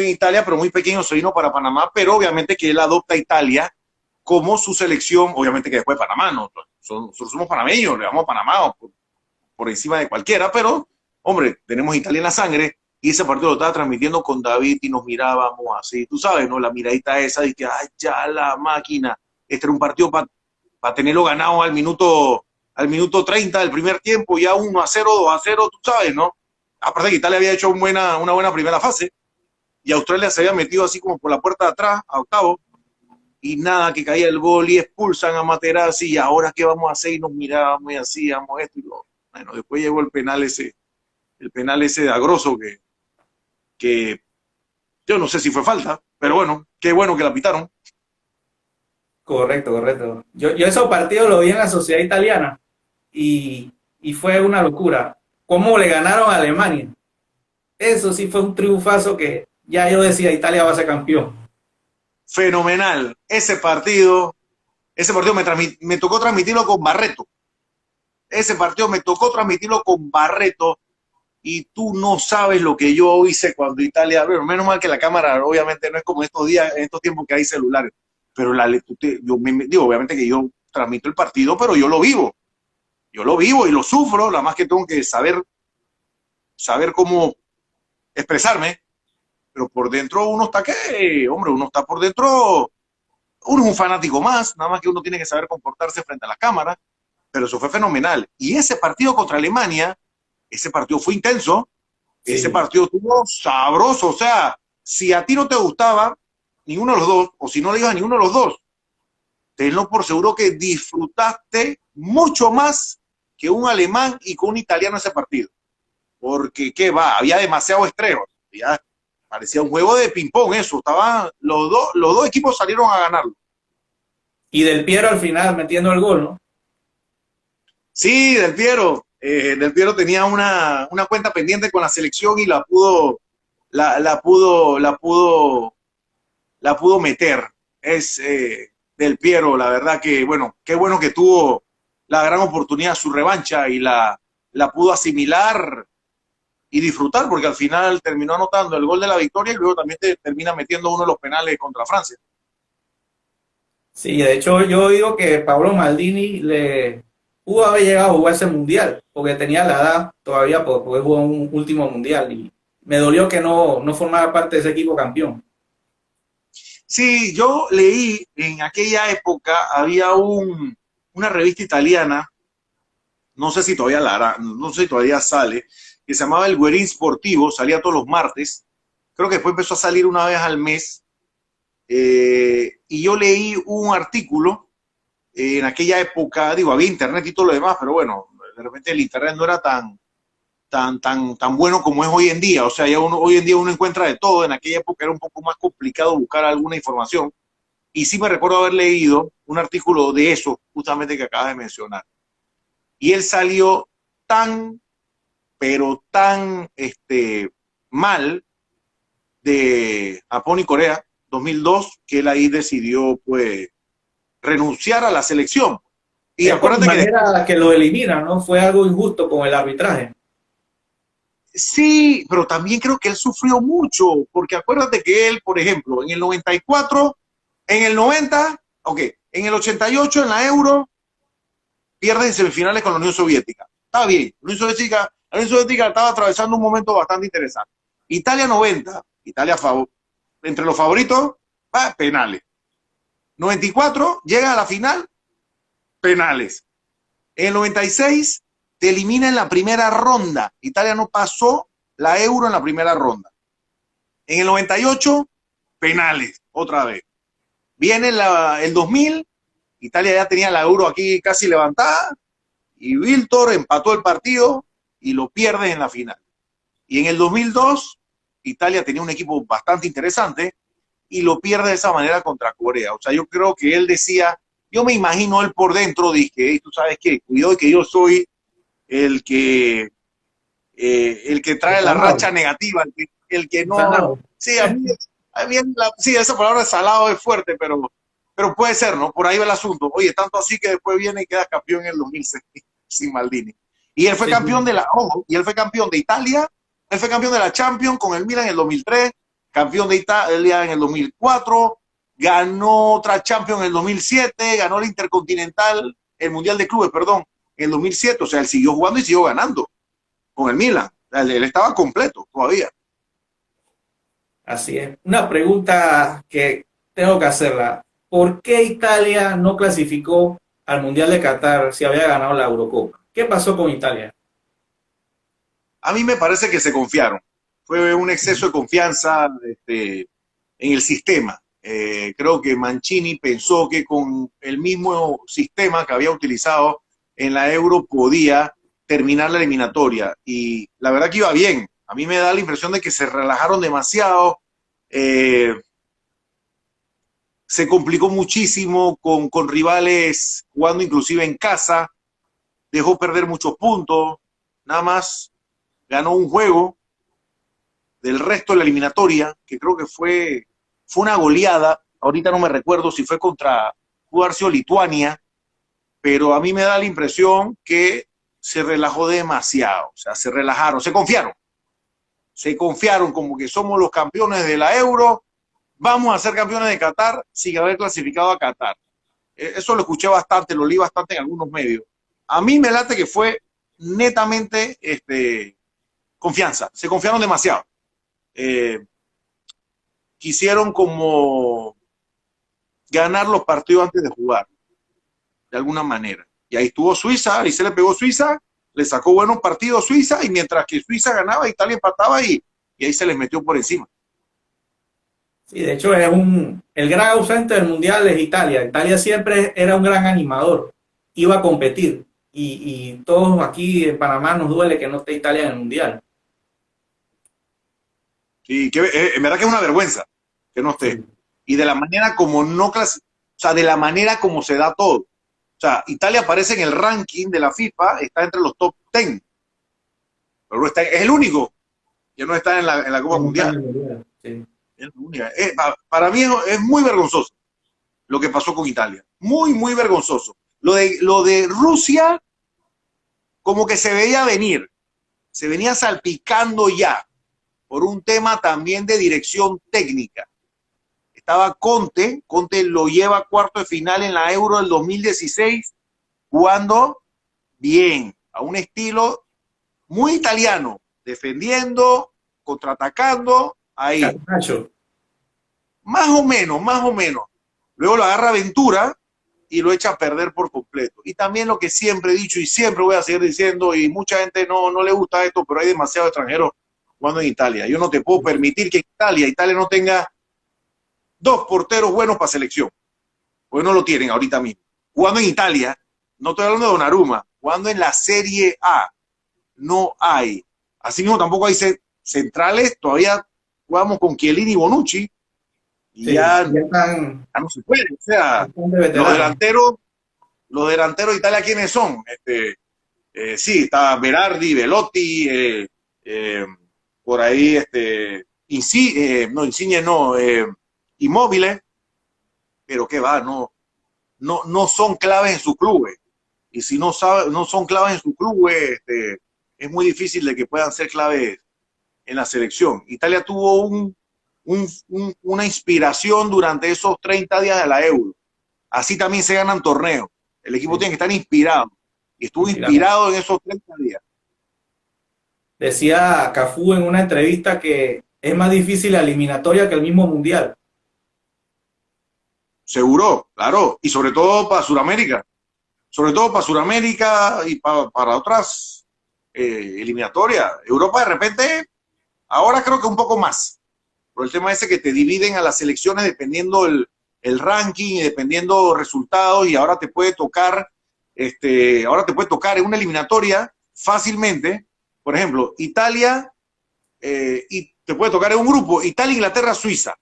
Italia, pero muy pequeño se vino para Panamá, pero obviamente que él adopta a Italia como su selección, obviamente que después Panamá, ¿no? Nosotros somos panameños, le vamos a Panamá por encima de cualquiera, pero, hombre, tenemos Italia en la sangre y ese partido lo estaba transmitiendo con David y nos mirábamos así, tú sabes, ¿no? La miradita esa de que, ay, ya la máquina, este era un partido para tenerlo ganado al minuto 30 del primer tiempo, ya 1-0, 2-0, tú sabes, ¿no? Aparte que Italia había hecho una buena primera fase y Australia se había metido así como por la puerta de atrás, a octavo, y nada, que caía el gol y expulsan a Materazzi y ahora qué vamos a hacer y nos mirábamos y hacíamos esto y lo. Bueno, después llegó el penal ese de Agroso que yo no sé si fue falta, pero bueno, qué bueno que la pitaron. correcto, correcto. Yo esos partidos lo vi en la sociedad italiana y fue una locura. ¿Cómo le ganaron a Alemania? Eso sí fue un triunfazo que ya yo decía, Italia va a ser campeón. Fenomenal. Ese partido me tocó transmitirlo con Barreto. Ese partido me tocó transmitirlo con Barreto y tú no sabes lo que yo hice cuando Italia, bueno, menos mal que la cámara obviamente no es como estos días, en estos tiempos que hay celulares, pero yo digo, obviamente que yo transmito el partido, pero yo lo vivo y lo sufro, nada más que tengo que saber cómo expresarme, pero por dentro uno está que, hombre, uno está por dentro, uno es un fanático más, nada más que uno tiene que saber comportarse frente a las cámaras, pero eso fue fenomenal. Y ese partido contra Alemania, ese partido fue intenso, ese Sí. partido estuvo sabroso, o sea, si a ti no te gustaba ninguno de los dos, o si no le ibas a ninguno de los dos, tenlo por seguro que disfrutaste mucho más que un alemán y con un italiano ese partido. Porque, ¿qué va? Había demasiado estrés. Ya parecía un juego de ping-pong eso. Los dos equipos salieron a ganarlo. Y Del Piero al final metiendo el gol, ¿no? Sí, Del Piero tenía una cuenta pendiente con la selección y la pudo meter. Es Del Piero, la verdad que, bueno, qué bueno que tuvo la gran oportunidad, su revancha y la pudo asimilar y disfrutar, porque al final terminó anotando el gol de la victoria y luego también termina metiendo uno de los penales contra Francia. Sí, de hecho yo digo que Pablo Maldini le pudo haber llegado a jugar ese mundial, porque tenía la edad todavía por poder jugar un último mundial y me dolió que no formara parte de ese equipo campeón. Sí, yo leí en aquella época, había una revista italiana, no sé si todavía la hará, no sé si todavía sale, que se llamaba El Guerín Sportivo, salía todos los martes, creo que después empezó a salir una vez al mes, y yo leí un artículo en aquella época, digo, había internet y todo lo demás, pero bueno, de repente el internet no era tan bueno como es hoy en día, o sea, hoy en día uno encuentra de todo, en aquella época era un poco más complicado buscar alguna información, y sí me recuerdo haber leído un artículo de eso, justamente que acabas de mencionar, y él salió tan, pero tan mal de Japón y Corea 2002, que él ahí decidió pues renunciar a la selección. Y Es por la acuérdate que manera que lo elimina, ¿no? Fue algo injusto con el arbitraje. sí, pero también creo que él sufrió mucho, porque acuérdate que él, por ejemplo, en el 94, en el 90, ok, en el 88 en la Euro, pierde en semifinales con la Unión Soviética. Está bien, la Unión Soviética estaba atravesando un momento bastante interesante. Italia 90, entre los favoritos, va, penales. 94, llega a la final, penales. En el 96 te elimina en la primera ronda. Italia no pasó la Euro en la primera ronda. En el 98, penales, otra vez. Viene el 2000, Italia ya tenía la Euro aquí casi levantada Y Víctor empató el partido y lo pierde en la final. Y en el 2002, Italia tenía un equipo bastante interesante y lo pierde de esa manera contra Corea. O sea, yo creo que él decía, yo me imagino él por dentro, dije, hey, tú sabes qué, cuidado que yo soy el que, el que trae la racha negativa, el que no... Sí, sí, esa palabra salado es fuerte, pero puede ser, ¿no? Por ahí va el asunto. Oye, tanto así que después viene y queda campeón en el 2006 sin Maldini. Y él fue campeón de y él fue campeón de Italia, él fue campeón de la Champions con el Milan en el 2003, campeón de Italia en el 2004, ganó otra Champions en el 2007, ganó el Intercontinental, el Mundial de Clubes, perdón, en el 2007. O sea, él siguió jugando y siguió ganando con el Milan. Él estaba completo todavía. Así es. Una pregunta que tengo que hacerla. ¿Por qué Italia no clasificó al Mundial de Qatar si había ganado la Eurocopa? ¿Qué pasó con Italia? A mí me parece que se confiaron. Fue un exceso de confianza en el sistema. Creo que Mancini pensó que con el mismo sistema que había utilizado en la Euro podía terminar la eliminatoria. Y la verdad que iba bien. A mí me da la impresión de que se relajaron demasiado. Se complicó muchísimo con rivales jugando inclusive en casa. Dejó perder muchos puntos. Nada más ganó un juego del resto de la eliminatoria, que creo que fue una goleada. Ahorita no me recuerdo si fue contra, pudo haber sido Lituania, pero a mí me da la impresión que se relajó demasiado. O sea, se relajaron, se confiaron como que somos los campeones de la Euro, vamos a ser campeones de Qatar sin haber clasificado a Qatar. Eso lo escuché bastante, lo leí bastante en algunos medios. A mí me late que fue netamente confianza, se confiaron demasiado. Quisieron como ganar los partidos antes de jugar, de alguna manera. Y ahí estuvo Suiza, ahí se le pegó Suiza, le sacó buenos partidos Suiza, y mientras que Suiza ganaba, Italia empataba y ahí se les metió por encima. Sí, de hecho el gran ausente del Mundial es Italia. Italia siempre era un gran animador, iba a competir y todos aquí en Panamá nos duele que no esté Italia en el Mundial. Sí, en verdad que es una vergüenza que no esté. Sí. Y de la manera como o sea, de la manera como se da todo. O sea, Italia aparece en el ranking de la FIFA, está entre los top 10. Pero es el único que no está en la Copa Mundial. Sí. Para mí es muy vergonzoso lo que pasó con Italia. Muy, muy vergonzoso. Lo de Rusia, como que se veía venir. Se venía salpicando ya, por un tema también de dirección técnica. Estaba Conte lo lleva a cuarto de final en la Euro del 2016, jugando bien, a un estilo muy italiano, defendiendo, contraatacando, ahí. Cacho. Más o menos. Luego lo agarra Ventura y lo echa a perder por completo. Y también lo que siempre he dicho y siempre voy a seguir diciendo, y mucha gente no le gusta esto, pero hay demasiados extranjeros jugando en Italia. Yo no te puedo permitir que Italia no tenga dos porteros buenos para selección, porque no lo tienen ahorita mismo. Jugando en Italia, no estoy hablando de Donnarumma, jugando en la Serie A, no hay. Así mismo tampoco hay centrales, todavía jugamos con Chiellini y Bonucci, y sí, ya no se puede. O sea, los delanteros de Italia, ¿quiénes son? Sí, está Berardi, Velotti, por ahí, Insigne no, Immobile, pero qué va, no son claves en sus clubes. Y si no son claves en sus clubes, es muy difícil de que puedan ser claves en la selección. Italia tuvo una inspiración durante esos 30 días de la Euro. Así también se ganan torneos. El equipo tiene que estar inspirado. Y estuvo inspirado en esos 30 días. Decía Cafú en una entrevista que es más difícil la eliminatoria que el mismo Mundial. Seguro, claro. Y sobre todo para Sudamérica. Sobre todo para Sudamérica y para otras eliminatorias. Europa de repente, ahora creo que un poco más. Por el tema ese que te dividen a las selecciones dependiendo el ranking y dependiendo resultados, y ahora te puede tocar ahora te puede tocar en una eliminatoria fácilmente, por ejemplo, Italia, y te puede tocar en un grupo, Italia, Inglaterra, Suiza.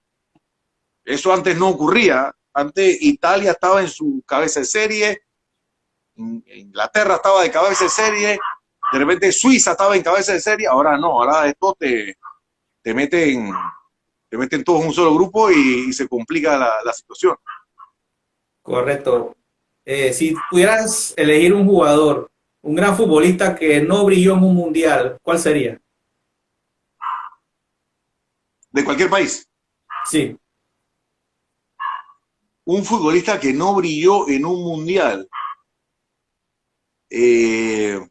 Eso antes no ocurría. Antes Italia estaba en su cabeza de serie, Inglaterra estaba de cabeza de serie, de repente Suiza estaba en cabeza de serie, ahora no, ahora esto te meten, te meten todos en un solo grupo y se complica la situación. Correcto. Si pudieras elegir un jugador, un gran futbolista que no brilló en un mundial, ¿cuál sería? De cualquier país. Sí, Un futbolista que no brilló en un mundial.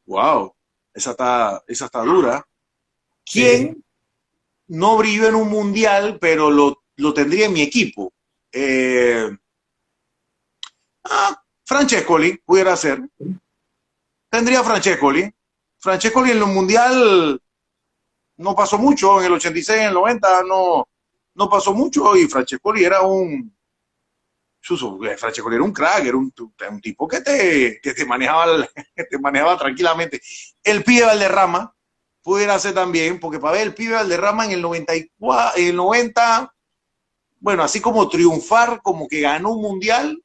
Wow, esa está dura. sí. ¿Quién no brilló en un mundial, pero lo tendría en mi equipo? Francescoli, pudiera ser. Tendría Francescoli. Francescoli en el mundial no pasó mucho, en el 86, en el 90 no pasó mucho, y Francescoli era Francescoli era un crack, era un tipo que te manejaba, que te manejaba tranquilamente. El pibe Valderrama pudiera ser también, porque para ver el pibe Valderrama en el 94, en el 90, bueno, así como triunfar, como que ganó un mundial,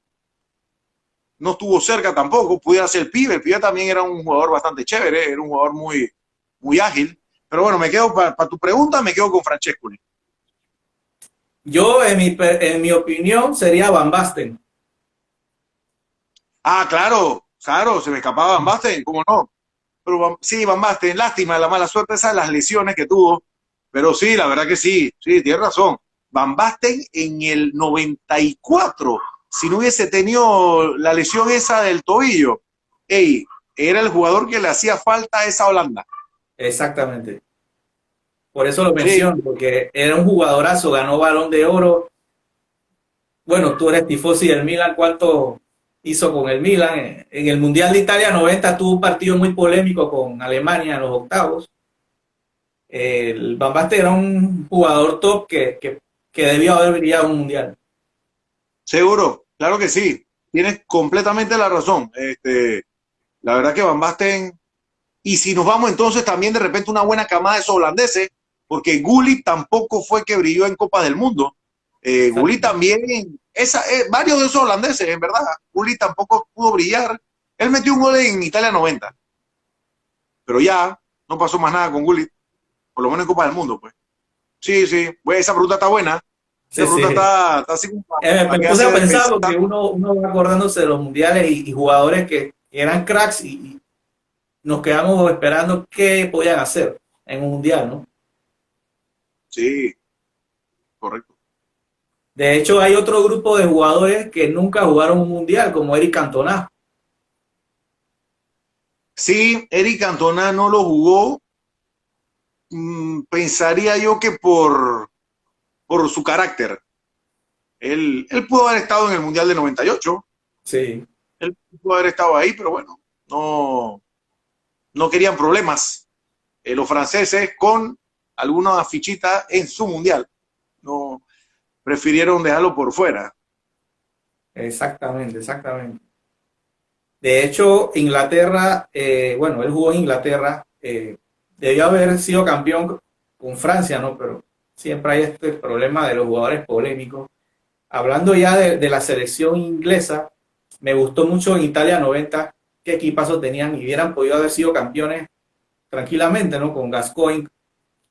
no estuvo cerca tampoco, pudiera ser el pibe también era un jugador bastante chévere, era un jugador muy ágil, pero bueno, me quedo, para tu pregunta, me quedo con Francescoli. Yo, en mi opinión, sería Van Basten. Claro, claro, se me escapaba Van Basten, ¿cómo no? Pero sí, Van Basten, lástima la mala suerte, esas las lesiones que tuvo, pero sí, la verdad que sí, tienes razón. Van Basten en el 94, si no hubiese tenido la lesión esa del tobillo, ey, era el jugador que le hacía falta a esa Holanda. Exactamente. Por eso lo Sí, menciono, porque era un jugadorazo, ganó Balón de Oro. Bueno, tú eres tifosi del Milan, ¿cuánto hizo con el Milan? En el Mundial de Italia 90 tuvo un partido muy polémico con Alemania en los octavos. El Van Basten era un jugador top que debió haber brillado en un Mundial. seguro, claro que sí, tienes completamente la razón. La verdad que Van Basten, y si nos vamos entonces también de repente una buena camada de esos holandeses, porque Gullit tampoco fue que brilló en Copa del Mundo. Gullit Exacto. también, varios de esos holandeses, en verdad, Gullit tampoco pudo brillar. Él metió un gol en Italia 90, pero ya no pasó más nada con Gullit, por lo menos en Copa del Mundo, pues. Sí, pues esa pregunta está buena, esa Sí, pregunta sí. está así como para Me puse quedarse a pensar porque pensando. uno va acordándose de los mundiales y jugadores que eran cracks y nos quedamos esperando qué podían hacer en un mundial, ¿no? Sí, correcto. De hecho, hay otro grupo de jugadores que nunca jugaron un mundial, como Eric Cantona. Sí, Eric Cantona no lo jugó, pensaría yo que por su carácter. Él pudo haber estado en el Mundial de 98, Sí, él pudo haber estado ahí, pero bueno, no querían problemas los franceses con alguna fichita en su Mundial. No, prefirieron dejarlo por fuera. exactamente, exactamente. De hecho, Inglaterra, bueno, él jugó en Inglaterra, debió haber sido campeón con Francia, ¿no? Pero siempre hay este problema de los jugadores polémicos. Hablando ya de la selección inglesa, me gustó mucho en Italia 90 qué equipazos tenían y hubieran podido haber sido campeones tranquilamente, ¿no? Con Gascoigne,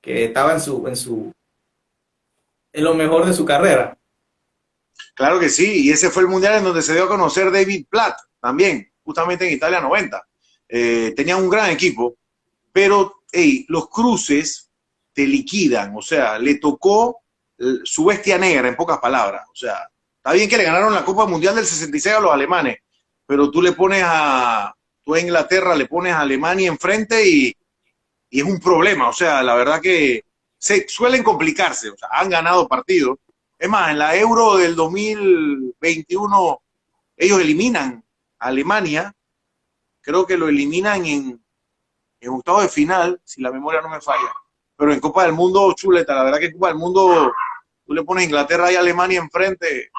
que estaba en lo mejor de su carrera. Claro que sí, y ese fue el Mundial en donde se dio a conocer David Platt, también, justamente en Italia 90. Tenían un gran equipo, pero hey, los cruces te liquidan, o sea, le tocó su bestia negra, en pocas palabras. O sea, está bien que le ganaron la Copa Mundial del 66 a los alemanes, pero tú a Inglaterra le pones a Alemania enfrente y es un problema. O sea, la verdad que se suelen complicarse, o sea, han ganado partidos. Es más, en la Euro del 2021 ellos eliminan a Alemania, creo que lo eliminan en octavos de final, si la memoria no me falla. Pero en Copa del Mundo, chuleta, la verdad que en Copa del Mundo tú le pones Inglaterra y Alemania enfrente,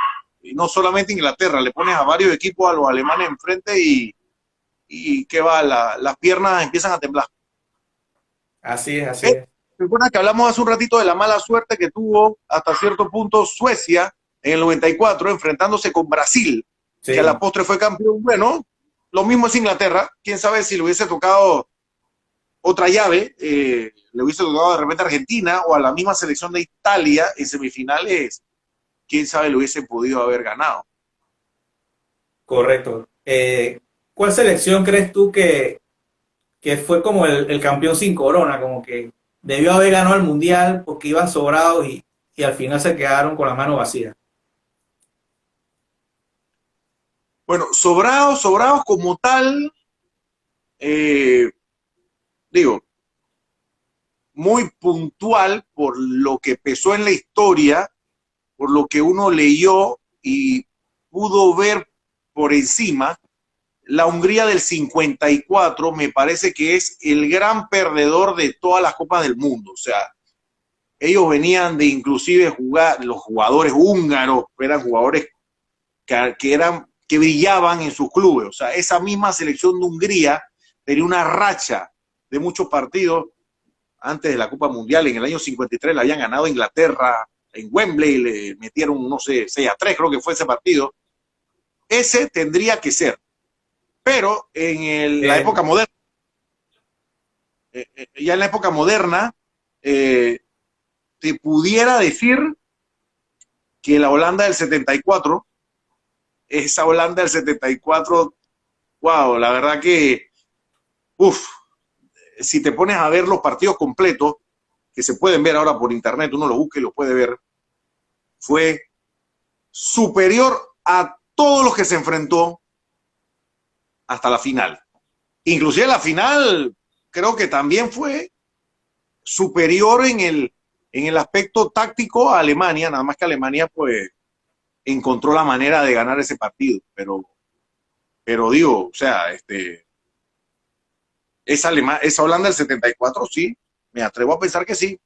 y no solamente Inglaterra, le pones a varios equipos a los alemanes enfrente y ¿qué va? Las piernas empiezan a temblar. Así es, así es. Recuerda que hablamos hace un ratito de la mala suerte que tuvo hasta cierto punto Suecia en el 94, enfrentándose con Brasil, que a la Sí, postre fue campeón. Bueno, lo mismo es Inglaterra. Quién sabe si le hubiese tocado otra llave, le hubiese tocado de repente a Argentina o a la misma selección de Italia en semifinales, quién sabe le hubiese podido haber ganado. correcto. ¿Cuál selección crees tú que fue como el campeón sin corona? Como que debió haber ganado el mundial porque iban sobrados y al final se quedaron con la mano vacía. Bueno, sobrados como tal, eh, digo, muy puntual por lo que pesó en la historia, por lo que uno leyó y pudo ver por encima. La Hungría del 54 me parece que es el gran perdedor de todas las copas del mundo. O sea, ellos venían de inclusive jugar, los jugadores húngaros eran jugadores que brillaban en sus clubes. O sea, esa misma selección de Hungría tenía una racha de muchos partidos antes de la Copa Mundial. En el año 53 la habían ganado Inglaterra en Wembley, le metieron, no sé, 6-3, creo que fue ese partido. Ese tendría que ser. Pero la Eh, época moderna, ya en la época moderna, te pudiera decir que la Holanda del 74, esa Holanda del 74, wow, la verdad que, uff, si te pones a ver los partidos completos, que se pueden ver ahora por internet, uno lo busca y lo puede ver, fue superior a todos los que se enfrentó hasta la final. Inclusive la final creo que también fue superior en el aspecto táctico a Alemania, nada más que Alemania pues encontró la manera de ganar ese partido, pero digo, o sea, esa Holanda del 74 sí, me atrevo a pensar que sí,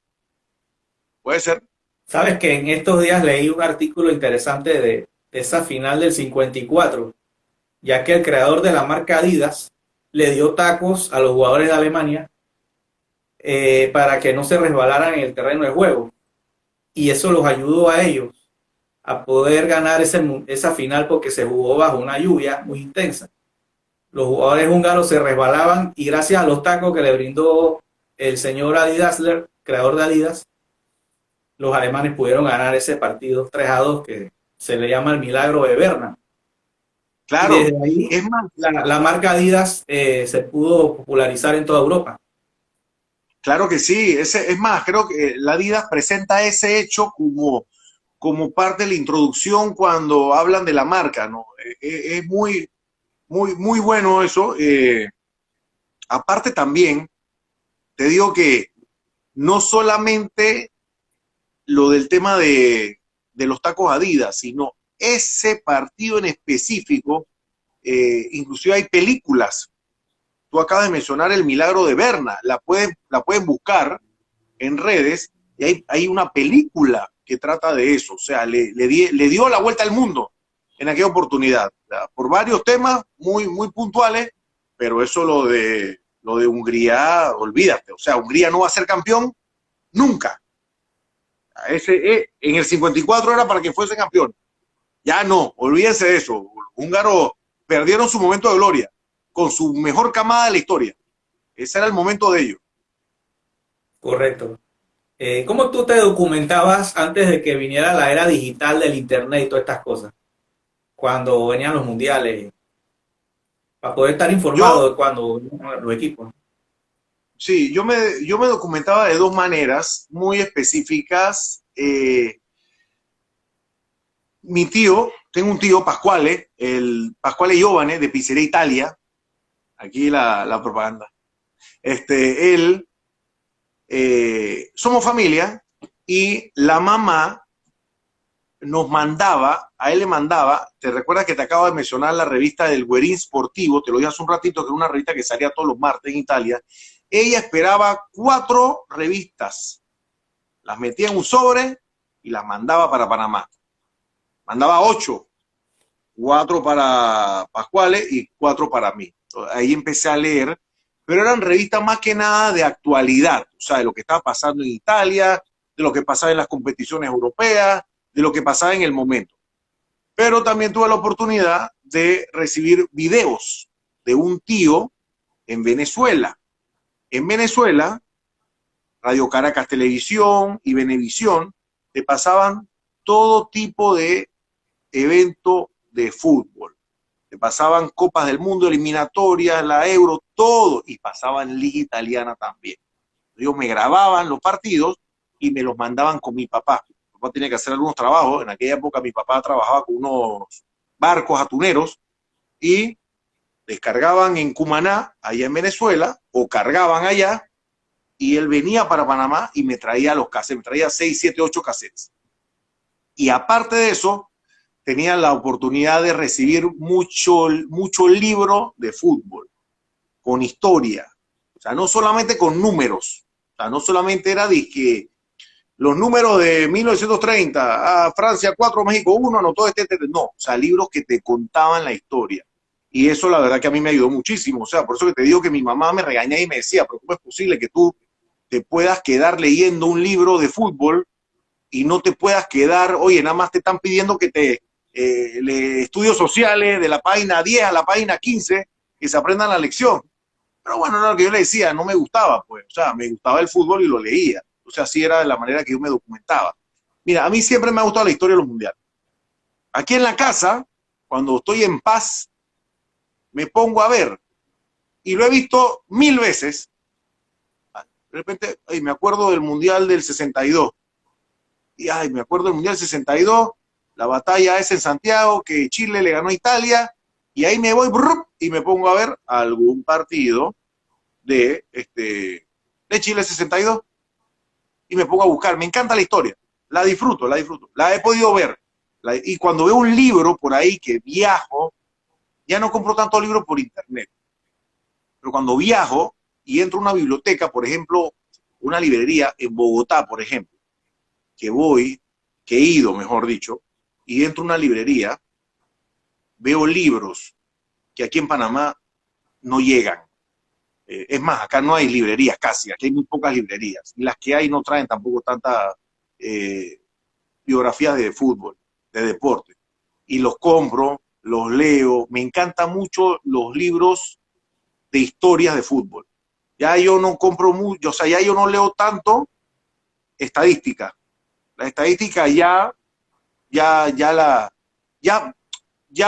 puede ser. sabes que en estos días leí un artículo interesante de esa final del 54, ya que el creador de la marca Adidas le dio tacos a los jugadores de Alemania para que no se resbalaran en el terreno de juego. Y eso los ayudó a ellos a poder ganar esa final porque se jugó bajo una lluvia muy intensa. Los jugadores húngaros se resbalaban y gracias a los tacos que le brindó el señor Adidasler, creador de Adidas, los alemanes pudieron ganar ese partido 3-2 que se le llama el milagro de Berna. Y Claro, desde ahí es más, la marca Adidas se pudo popularizar en toda Europa. claro que sí, es más, creo que la Adidas presenta ese hecho como parte de la introducción cuando hablan de la marca, ¿no? Es muy bueno eso. Aparte también, te digo que no solamente lo del tema de los tacos Adidas, sino ese partido en específico, inclusive hay películas. Tú acabas de mencionar El Milagro de Berna, la pueden buscar en redes y hay una película que trata de eso, o sea, le dio la vuelta al mundo en aquella oportunidad, por varios temas muy puntuales, pero eso lo de Hungría, olvídate, o sea, Hungría no va a ser campeón nunca. En el 54 era para que fuese campeón, ya no, olvídense de eso, húngaros perdieron su momento de gloria, con su mejor camada de la historia, ese era el momento de ellos. Correcto. ¿Cómo tú te documentabas antes de que viniera la era digital del internet y todas estas cosas? Cuando venían los mundiales, para poder estar Yo, informado de cuando venían los equipos. sí, yo me documentaba de dos maneras muy específicas. Mi tío, tengo un tío, Pasquale, el Pasquale Giovane de Pizzería Italia, aquí la propaganda. Él, somos familia y la mamá nos mandaba, a él le mandaba, te recuerdas que te acabo de mencionar la revista del Guerín Sportivo, te lo dije hace un ratito, que era una revista que salía todos los martes en Italia. Ella esperaba 4 revistas, las metía en un sobre y las mandaba para Panamá. Mandaba 8, 4 para Pascuales y 4 para mí. Ahí empecé a leer, pero eran revistas más que nada de actualidad, o sea, de lo que estaba pasando en Italia, de lo que pasaba en las competiciones europeas, de lo que pasaba en el momento. Pero también tuve la oportunidad de recibir videos de un tío en Venezuela. En Venezuela, Radio Caracas Televisión y Venevisión te pasaban todo tipo de evento de fútbol. Te pasaban Copas del Mundo, eliminatorias, la Euro, todo, y pasaban Liga Italiana también. Ellos me grababan los partidos y me los mandaban con mi papá. Mi papá tenía que hacer algunos trabajos. En aquella época mi papá trabajaba con unos barcos atuneros y descargaban en Cumaná, allá en Venezuela, o cargaban allá, y él venía para Panamá y me traía los cassettes, me traía 6, 7, 8 cassettes. Y aparte de eso, tenía la oportunidad de recibir mucho libro de fútbol, con historia. O sea, no solamente con números. O sea, no solamente era de que los números de 1930, Francia 4, México 1, anotó no, o sea, libros que te contaban la historia. Y eso la verdad que a mí me ayudó muchísimo. O sea, por eso que te digo que mi mamá me regañaba y me decía, pero ¿cómo es posible que tú te puedas quedar leyendo un libro de fútbol y no te puedas quedar, oye, nada más te están pidiendo que te estudios sociales de la página 10 a la página 15, que se aprendan la lección? Pero bueno, no, lo que yo le decía, no me gustaba, pues, o sea, me gustaba el fútbol y lo leía. O sea, así era de la manera que yo me documentaba. Mira, a mí siempre me ha gustado la historia de los mundiales. Aquí en la casa, cuando estoy en paz, me pongo a ver, y lo he visto 1000 veces. De repente, ay, me acuerdo del Mundial del 62, y ay, me acuerdo del Mundial 62, la batalla es en Santiago, que Chile le ganó a Italia, y ahí me voy y me pongo a ver algún partido de Chile 62, y me pongo a buscar. Me encanta la historia, la disfruto, la he podido ver. Y cuando veo un libro por ahí que viajo, ya no compro tanto libros por internet, pero cuando viajo y entro a una biblioteca, por ejemplo, una librería en Bogotá, por ejemplo, que he ido, mejor dicho, y entro a una librería, veo libros que aquí en Panamá no llegan. Es más, acá no hay librerías casi, aquí hay muy pocas librerías, y las que hay no traen tampoco tantas biografías de fútbol, de deporte. Y los compro, los leo, me encantan mucho los libros de historias de fútbol. Ya yo no compro mucho, o sea, ya yo no leo tanto estadística. La estadística ya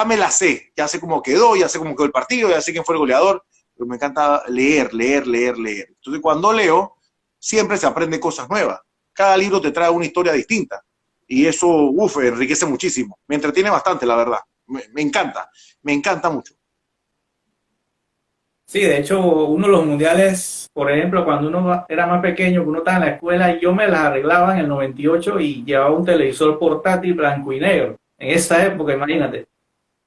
me la sé, ya sé cómo quedó, ya sé cómo quedó el partido, ya sé quién fue el goleador, pero me encanta leer. Entonces cuando leo, siempre se aprende cosas nuevas. Cada libro te trae una historia distinta y eso, enriquece muchísimo. Me entretiene bastante, la verdad. Me encanta mucho. Sí, de hecho, uno de los mundiales, por ejemplo, cuando uno era más pequeño, que uno estaba en la escuela, yo me las arreglaba en el 98 y llevaba un televisor portátil blanco y negro. En esa época, imagínate.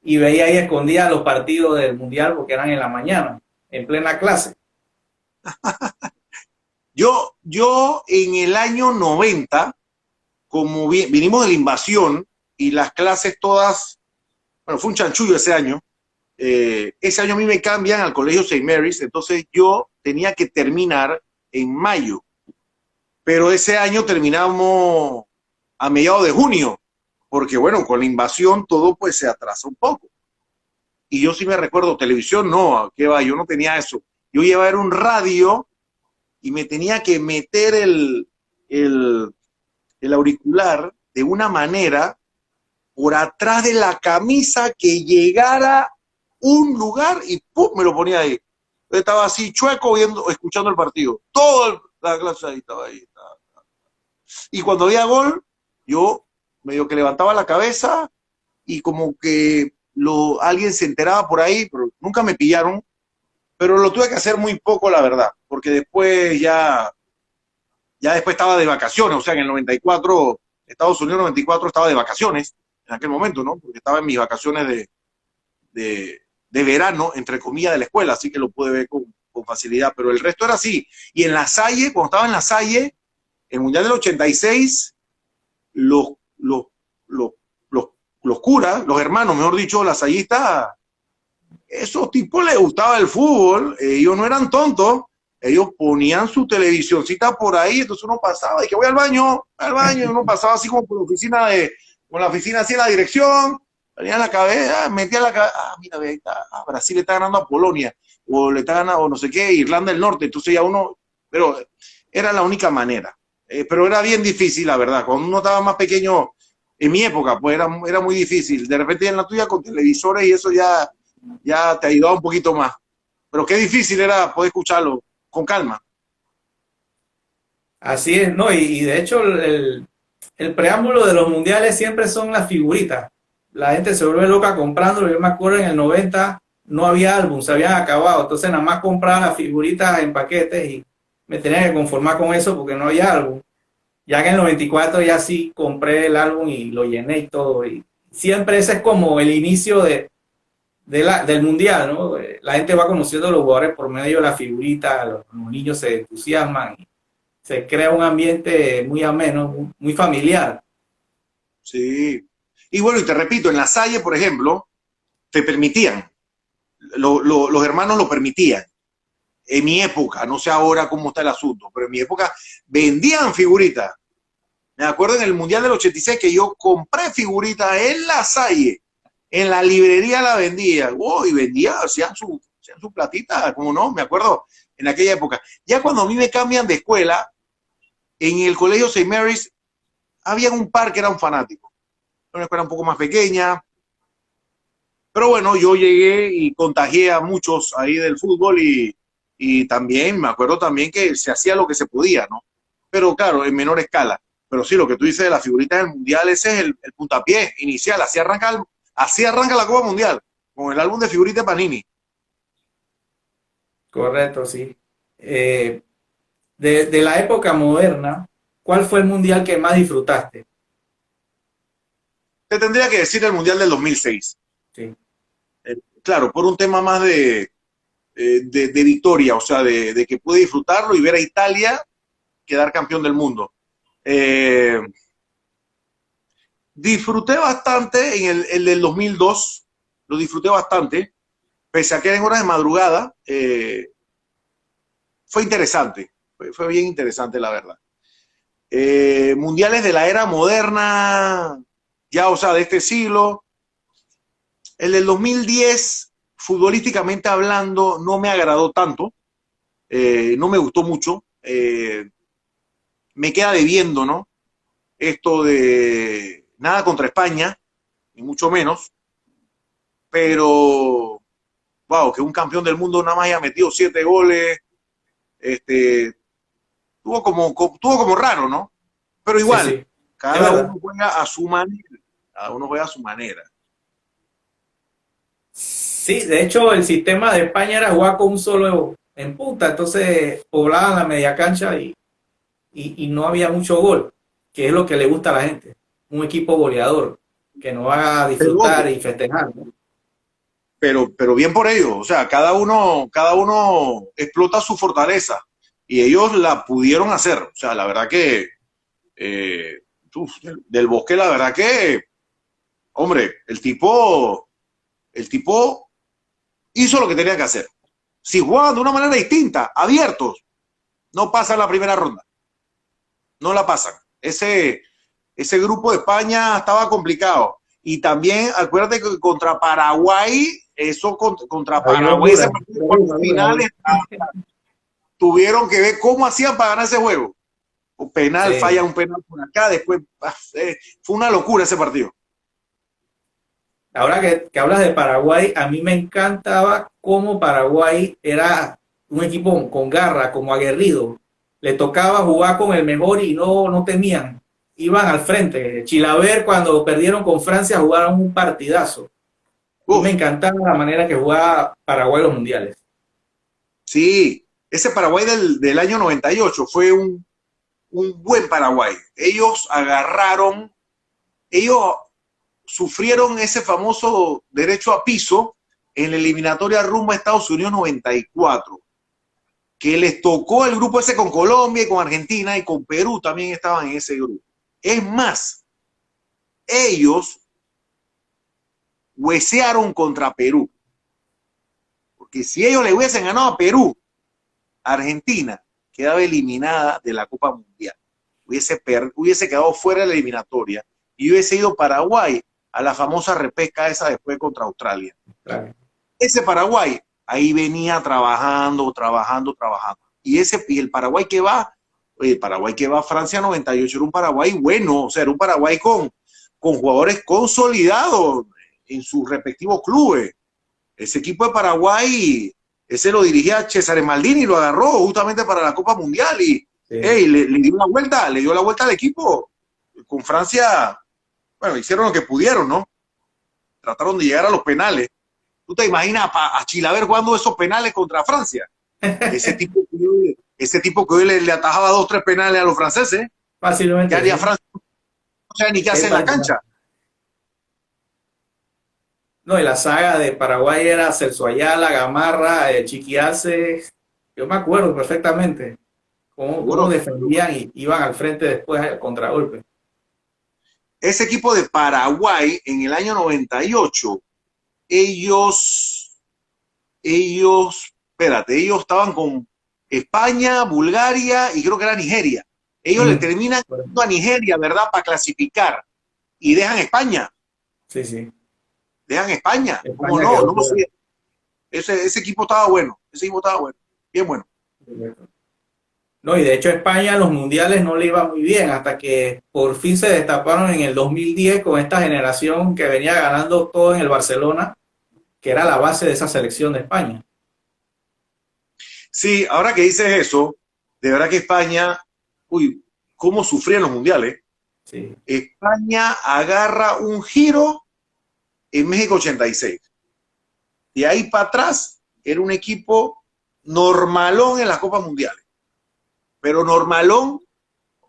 Y veía ahí escondía los partidos del mundial porque eran en la mañana, en plena clase. Yo en el año 90, como vinimos de la invasión y las clases todas, bueno, fue un chanchullo ese año. Ese año a mí me cambian al colegio St. Mary's, entonces yo tenía que terminar en mayo, pero ese año terminamos a mediados de junio, porque bueno, con la invasión todo pues se atrasó un poco. Y yo sí me recuerdo, televisión no, ¿qué va? Yo no tenía eso. Yo llevaba era un radio y me tenía que meter el auricular de una manera por atrás de la camisa que llegara un lugar y ¡pum! Me lo ponía ahí. Estaba así chueco escuchando el partido. Toda la clase ahí estaba ahí. Y cuando había gol, yo medio que levantaba la cabeza y como que alguien se enteraba por ahí, pero nunca me pillaron. Pero lo tuve que hacer muy poco, la verdad, porque después ya después estaba de vacaciones, o sea, en el 94, Estados Unidos 94 estaba de vacaciones, en aquel momento, ¿no? Porque estaba en mis vacaciones de verano, entre comillas, de la escuela, así que lo pude ver con facilidad, pero el resto era así. Y en La Salle, cuando estaba en La Salle, el Mundial del 86, los curas, los hermanos, mejor dicho, lasallistas, esos tipos les gustaba el fútbol, ellos no eran tontos, ellos ponían su televisioncita por ahí, entonces uno pasaba y que voy al baño, y uno pasaba así como por la oficina con la oficina así en la dirección, tenía la cabeza, metía la cabeza, mira, ahí está, Brasil le está ganando a Polonia, o le está ganando, o no sé qué, Irlanda del Norte, entonces ya uno, pero era la única manera. Pero era bien difícil, la verdad, cuando uno estaba más pequeño, en mi época, pues era muy difícil. De repente en la tuya con televisores y eso ya te ayudaba un poquito más. Pero qué difícil era poder escucharlo con calma. Así es, ¿no? Y de hecho el preámbulo de los mundiales siempre son las figuritas. La gente se vuelve loca comprándolo. Yo me acuerdo en el 90 no había álbum, se habían acabado. Entonces nada más compraba las figuritas en paquetes y me tenía que conformar con eso porque no había álbum. Ya que en el 94 ya sí compré el álbum y lo llené y todo. Y siempre ese es como el inicio del mundial, ¿no? La gente va conociendo a los jugadores por medio de la figurita, los niños se entusiasman, se crea un ambiente muy ameno, muy familiar. Sí. Y bueno, y te repito, en la Salle, por ejemplo, te permitían, los hermanos lo permitían. En mi época, no sé ahora cómo está el asunto, pero en mi época vendían figuritas. Me acuerdo en el Mundial del 86 que yo compré figuritas en la Salle, en la librería la vendía, y vendía, hacían su platita, como no, me acuerdo en aquella época. Ya cuando a mí me cambian de escuela, en el colegio St. Mary's, había un par que eran fanáticos. Una escuela un poco más pequeña, pero bueno, yo llegué y contagié a muchos ahí del fútbol y también, me acuerdo también que se hacía lo que se podía, ¿no? Pero claro, en menor escala. Pero sí, lo que tú dices de las figuritas del Mundial, ese es el puntapié inicial, así arranca la Copa Mundial, con el álbum de figuritas Panini. Correcto, sí. De la época moderna, ¿cuál fue el mundial que más disfrutaste? Te tendría que decir el Mundial del 2006. Sí. Claro, por un tema más de victoria, o sea, de que pude disfrutarlo y ver a Italia quedar campeón del mundo. Disfruté bastante en el del 2002, lo disfruté bastante, pese a que eran horas de madrugada, fue interesante, fue bien interesante la verdad. Mundiales de la era moderna, ya o sea, de este siglo, el del 2010, futbolísticamente hablando, no me agradó tanto, no me gustó mucho, me queda debiendo, ¿no? Esto de nada contra España, ni mucho menos, pero wow, que un campeón del mundo nada más haya metido 7 goles, tuvo como raro, ¿no? Pero Sí, igual, sí, es cada verdad. uno juega a su manera, cada uno juega a su manera. Sí, de hecho el sistema de España era jugar con un solo en punta, entonces poblaban la media cancha y no había mucho gol, que es lo que le gusta a la gente. Un equipo goleador, que nos va a Pero disfrutar y festejar, ¿no? pero bien por ellos, o sea, cada uno explota su fortaleza y ellos la pudieron hacer, o sea, la verdad que del Bosque, la verdad que, hombre, el tipo hizo lo que tenía que hacer. Si jugaban de una manera distinta, abiertos, no pasan la primera ronda, no la pasan. Ese grupo de España estaba complicado. Y también, acuérdate que contra Paraguay, contra Ahí no Paraguay, ese dura, partido de cuartos finales, tuvieron que ver cómo hacían para ganar ese juego. Un penal, falla Sí. un penal por acá, después fue una locura ese partido. Ahora que hablas de Paraguay, a mí me encantaba cómo Paraguay era un equipo con garra, como aguerrido. Le tocaba jugar con el mejor y no temían. Iban al frente. Chilaver, cuando perdieron con Francia, jugaron un partidazo. A mí me Uf, encantaba la manera que jugaba Paraguay los mundiales. sí, ese Paraguay del año 98 fue un buen Paraguay. Ellos sufrieron ese famoso derecho a piso en la eliminatoria rumbo a Estados Unidos 94, que les tocó el grupo ese con Colombia y con Argentina y con Perú también estaban en ese grupo. Es más, ellos huesearon contra Perú. porque si ellos le hubiesen ganado a Perú, Argentina quedaba eliminada de la Copa Mundial. Hubiese quedado fuera de la eliminatoria y hubiese ido Paraguay a la famosa repesca esa después contra Australia. Claro. Ese Paraguay ahí venía trabajando. Y el Paraguay que va a Francia 98 era un Paraguay bueno, o sea, era un Paraguay con jugadores consolidados en sus respectivos clubes. Ese equipo de Paraguay, ese lo dirigía Cesare Maldini y lo agarró justamente para la Copa Mundial y Sí. le dio la vuelta al equipo. Con Francia, bueno, hicieron lo que pudieron, ¿no? Trataron de llegar a los penales. ¿Tú te imaginas a Chilaver jugando esos penales contra Francia? Ese tipo que hoy le atajaba 2 o 3 penales a los franceses. Fácilmente. ¿Qué haría Francia? No sabe ni qué hacer en la cancha. No, y la saga de Paraguay era Celso Ayala, Gamarra, Chiqui Arce. Yo me acuerdo perfectamente cómo defendían y iban al frente después al contragolpe. Ese equipo de Paraguay en el año 98, ellos estaban con España, Bulgaria y creo que era Nigeria. Ellos le terminan a Nigeria, ¿verdad?, para clasificar y dejan España. Sí, sí. Dejan España. ¿Cómo no? No sé. Ese equipo estaba bueno. Bien bueno. No, y de hecho España en los mundiales no le iba muy bien hasta que por fin se destaparon en el 2010 con esta generación que venía ganando todo en el Barcelona, que era la base de esa selección de España. Sí, ahora que dices eso, de verdad que España, cómo sufrían los mundiales. Sí. España agarra un giro en México 86. De ahí para atrás era un equipo normalón en las Copas Mundiales. Pero normalón,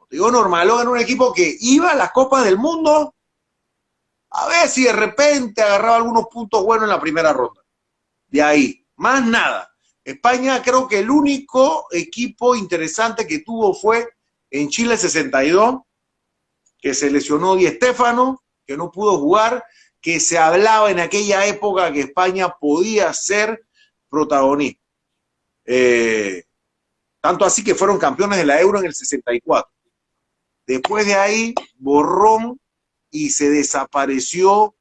digo normalón, era un equipo que iba a las Copas del Mundo a ver si de repente agarraba algunos puntos buenos en la primera ronda. De ahí, más nada. España creo que el único equipo interesante que tuvo fue en Chile 62, que se lesionó Di Stéfano, que no pudo jugar, que se hablaba en aquella época que España podía ser protagonista. Tanto así que fueron campeones de la Euro en el 64. Después de ahí, borrón y se desapareció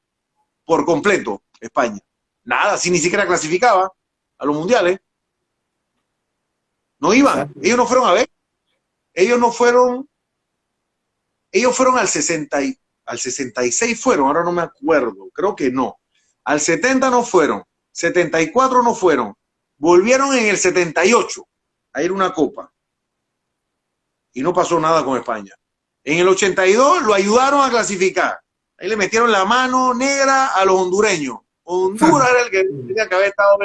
por completo España. Nada, si ni siquiera clasificaba a los mundiales. No iban. Exacto. Ellos no fueron a ver. Ellos fueron al 66 fueron, ahora no me acuerdo, creo que no. Al 70 no fueron, 74 no fueron. Volvieron en el 78 a ir a una copa. Y no pasó nada con España. En el 82 lo ayudaron a clasificar. Ahí le metieron la mano negra a los hondureños. Honduras era el que tenía que haber estado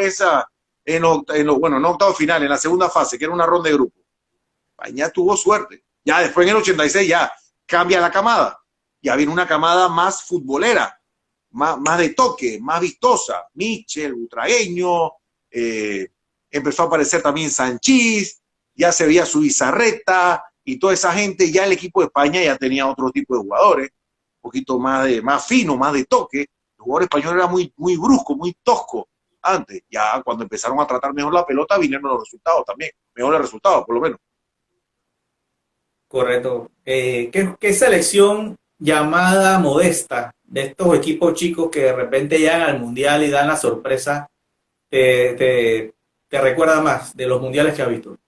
en octavo final, en la segunda fase, que era una ronda de grupo. España tuvo suerte. Ya después en el 86 ya cambia la camada. Ya viene una camada más futbolera, más de toque, más vistosa. Michel, Butragueño, empezó a aparecer también Sanchís, ya se veía su Bizarreta y toda esa gente. Ya el equipo de España ya tenía otro tipo de jugadores, un poquito más fino, más de toque. El jugador español era muy brusco, muy tosco antes. Ya cuando empezaron a tratar mejor la pelota vinieron los resultados también, mejores resultados por lo menos. Correcto. ¿Qué selección llamada modesta de estos equipos chicos que de repente llegan al mundial y dan la sorpresa te recuerda más de los mundiales que has visto?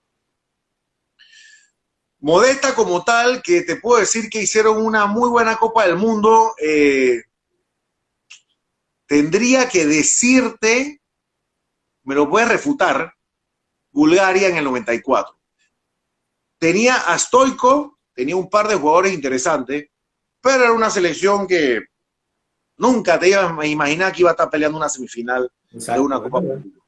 Modesta como tal, que te puedo decir que hicieron una muy buena Copa del Mundo. Tendría que decirte, me lo puedes refutar, Bulgaria en el 94. Tenía a Stoichkov, tenía un par de jugadores interesantes, pero era una selección que nunca te ibas a imaginar que iba a estar peleando una semifinal. Exacto, de una Copa del Mundo.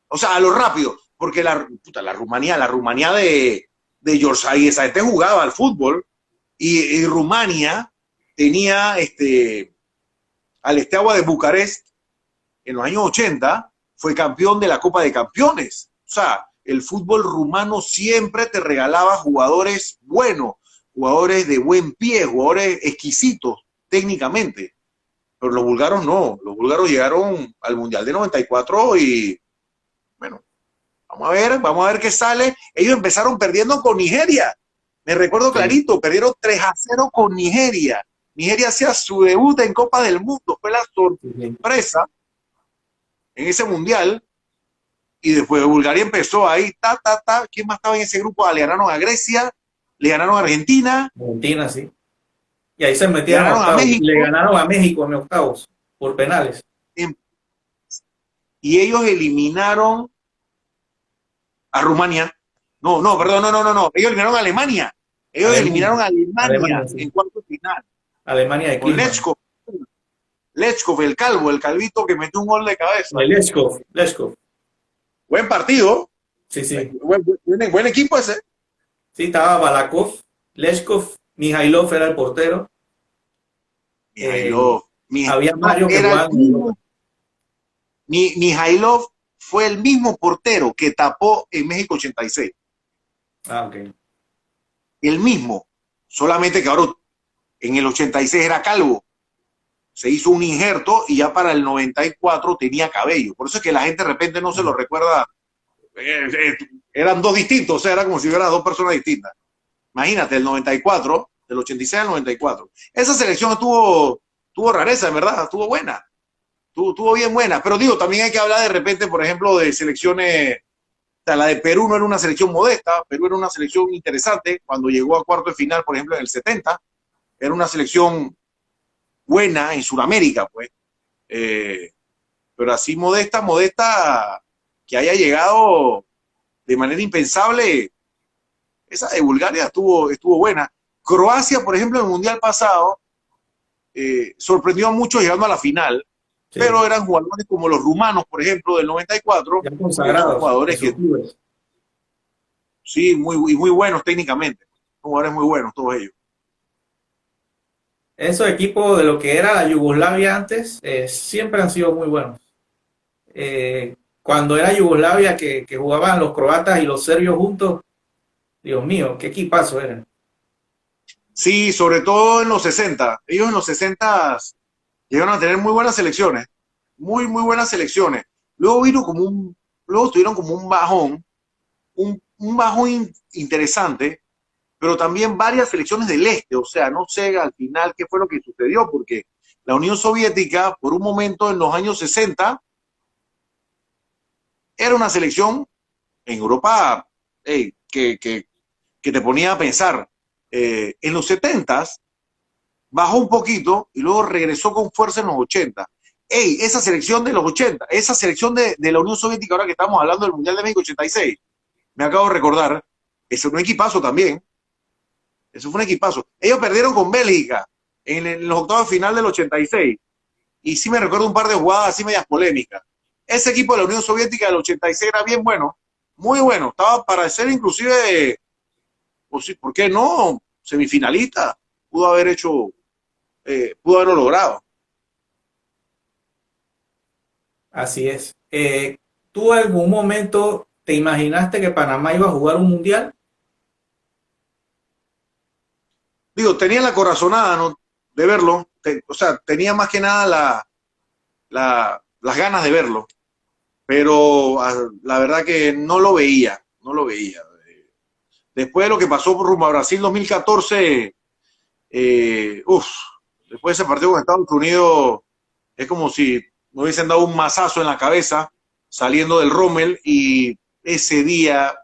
O sea, a lo rápido, porque la Rumanía de George Aiesate jugaba al fútbol y Rumania tenía al Steaua de Bucarest en los años 80, fue campeón de la Copa de Campeones. O sea, el fútbol rumano siempre te regalaba jugadores buenos, jugadores de buen pie, jugadores exquisitos técnicamente. Pero los búlgaros no, los búlgaros llegaron al Mundial de 94 y Vamos a ver qué sale. Ellos empezaron perdiendo con Nigeria. Me recuerdo clarito, perdieron 3-0 con Nigeria. Nigeria hacía su debut en Copa del Mundo. Fue la sorpresa en ese mundial. Y después Bulgaria empezó ahí, ¿Quién más estaba en ese grupo? Le ganaron a Grecia, le ganaron a Argentina. Argentina, sí. Y ahí se metieron a octavos. Le ganaron a México en octavos, por penales. Y ellos eliminaron a Rumania. No. Ellos eliminaron a Alemania. Ellos eliminaron a Alemania sí. En cuarto final. Alemania de con Lechkov, el calvo, el calvito que metió un gol de cabeza. Lechkov. Buen partido. Sí. Buen equipo ese. Sí, estaba Balakov, Lechkov, Mijailov era el portero. Había Mario que jugaba. Mijailov fue el mismo portero que tapó en México 86. Ok. El mismo. Solamente que ahora en el 86 era calvo. Se hizo un injerto y ya para el 94 tenía cabello. Por eso es que la gente de repente no se lo recuerda. Eran dos distintos, o sea, era como si hubiera dos personas distintas. Imagínate, el 94, del 86 al 94. Esa selección tuvo rareza, en verdad, estuvo buena. Estuvo bien buena. Pero digo, también hay que hablar de repente, por ejemplo, de selecciones. O sea, la de Perú no era una selección modesta, Perú era una selección interesante. Cuando llegó a cuarto de final, por ejemplo, en el 70, era una selección buena en Sudamérica, pues. Pero así modesta, que haya llegado de manera impensable, esa de Bulgaria estuvo buena. Croacia, por ejemplo, en el Mundial pasado, sorprendió a muchos llegando a la final, sí. Pero eran jugadores como los rumanos, por ejemplo, del 94, ya consagrados, jugadores que sí, muy buenos técnicamente, jugadores muy buenos todos ellos. Esos equipos de lo que era la Yugoslavia antes, siempre han sido muy buenos. Cuando era Yugoslavia que jugaban los croatas y los serbios juntos, Dios mío, qué equipazo eran. Sí, sobre todo en los 60. Ellos en los 60 llegaron a tener muy buenas selecciones, muy buenas selecciones. Luego tuvieron como un bajón, un bajón interesante, pero también varias selecciones del este. O sea, no sé al final qué fue lo que sucedió, porque la Unión Soviética, por un momento en los años 60, era una selección en Europa que te ponía a pensar. En los 70s bajó un poquito y luego regresó con fuerza en los 80. Esa selección de los 80, esa selección de la Unión Soviética, ahora que estamos hablando del Mundial de México 86, me acabo de recordar, ese fue un equipazo también. Eso fue un equipazo. Ellos perdieron con Bélgica en los octavos de final del 86. Y sí me recuerdo un par de jugadas así medias polémicas. Ese equipo de la Unión Soviética del 86 era bien bueno, muy bueno. Estaba para ser inclusive, ¿por qué no? Semifinalista. Pudo haberlo logrado. Así es. ¿Tú en algún momento te imaginaste que Panamá iba a jugar un mundial? Digo, tenía la corazonada, ¿no?, de verlo. O sea, tenía más que nada las ganas de verlo. Pero la verdad que no lo veía. Después de lo que pasó por rumbo a Brasil 2014, después de ese partido con Estados Unidos, es como si me hubiesen dado un mazazo en la cabeza saliendo del Rommel, y ese día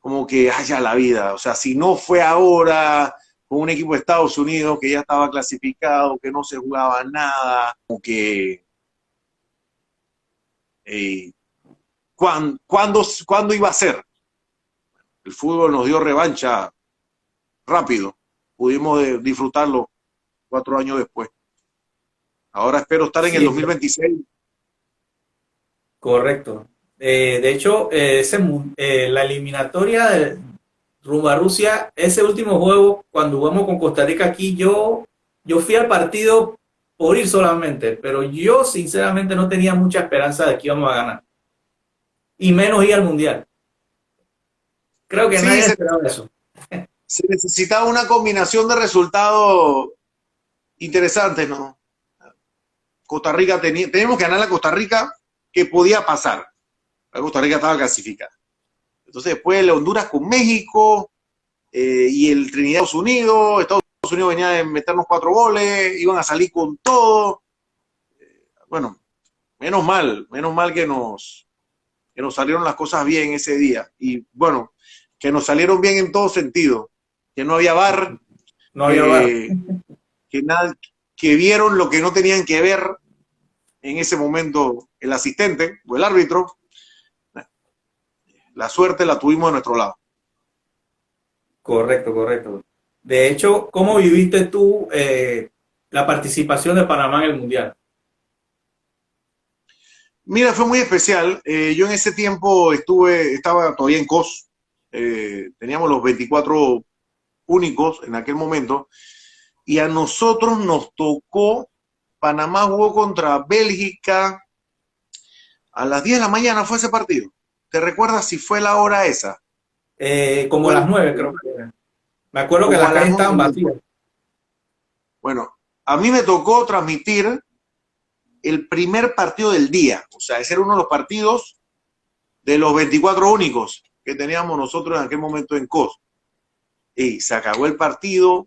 como que haya la vida. O sea, si no fue ahora con un equipo de Estados Unidos que ya estaba clasificado, que no se jugaba nada, como que ¿cuándo iba a ser? El fútbol nos dio revancha rápido, pudimos disfrutarlo 4 años después. Ahora espero estar en el 2026. Correcto. De hecho, la eliminatoria de rumbo a Rusia, ese último juego, cuando jugamos con Costa Rica aquí, yo fui al partido por ir solamente, pero yo sinceramente no tenía mucha esperanza de que íbamos a ganar. Y menos ir al Mundial. Creo que nadie esperaba eso. Se necesitaba una combinación de resultados interesantes, ¿no? Costa Rica teníamos que ganar a Costa Rica, que podía pasar. Costa Rica estaba clasificada. Entonces después el Honduras con México y el Trinidad Estados Unidos venía de meternos 4 goles, iban a salir con todo. Bueno, menos mal que nos salieron las cosas bien ese día. Y bueno, que nos salieron bien en todo sentido. Que no había VAR, No había VAR. que vieron lo que no tenían que ver en ese momento el asistente o el árbitro. La suerte la tuvimos de nuestro lado. Correcto, correcto. De hecho, ¿cómo viviste tú la participación de Panamá en el Mundial? Mira, fue muy especial. Yo en ese tiempo estaba todavía en COS. Teníamos los 24 únicos en aquel momento. Y a nosotros nos tocó, Panamá jugó contra Bélgica a las 10 de la mañana, fue ese partido. ¿Te recuerdas si fue la hora esa? Como Bueno, las 9, creo que era. Me acuerdo que como las a las calles estaban 9. vacías. Bueno, a mí me tocó transmitir el primer partido del día. O sea, ese era uno de los partidos de los 24 únicos que teníamos nosotros en aquel momento en COS. Y se acabó el partido,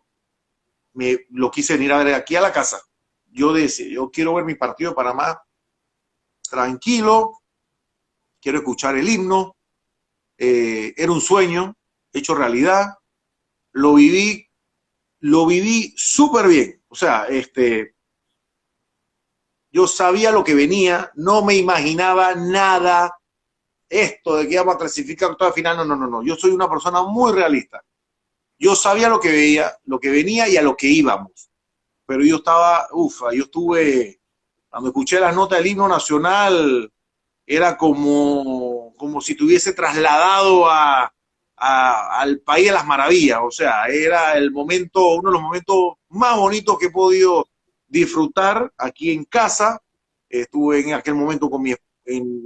lo quise venir a ver aquí a la casa. Yo decía, yo quiero ver mi partido de Panamá tranquilo, quiero escuchar el himno. Era un sueño hecho realidad. Lo viví súper bien. O sea, yo sabía lo que venía, no me imaginaba nada esto de que íbamos a clasificar toda final. No. Yo soy una persona muy realista. Yo sabía lo que veía, lo que venía y a lo que íbamos. Pero yo estuve, cuando escuché las notas del himno nacional, era como si tuviese trasladado al País de las Maravillas. O sea, era uno de los momentos más bonitos que he podido disfrutar aquí en casa. Estuve en aquel momento con mi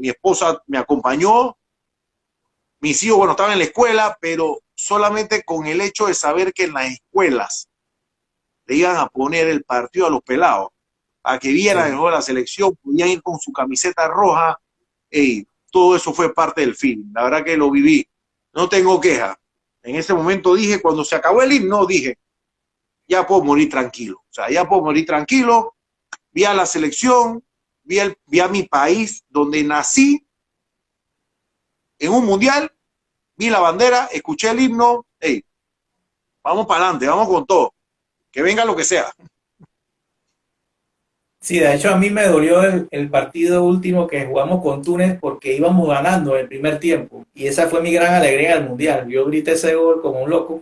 esposa, me acompañó. Mis hijos, bueno, estaban en la escuela, pero solamente con el hecho de saber que en las escuelas le iban a poner el partido a los pelados, a que vieran el juego de la selección, podían ir con su camiseta roja. Todo eso fue parte del film. La verdad que lo viví. No tengo queja. En ese momento dije, cuando se acabó el himno, dije, ya puedo morir tranquilo. O sea, ya puedo morir tranquilo. Vi a la selección, vi a mi país, donde nací, en un mundial, vi la bandera, escuché el himno. Vamos para adelante, vamos con todo. Que venga lo que sea. Sí, de hecho a mí me dolió el partido último que jugamos con Túnez porque íbamos ganando en el primer tiempo y esa fue mi gran alegría en el Mundial. Yo grité ese gol como un loco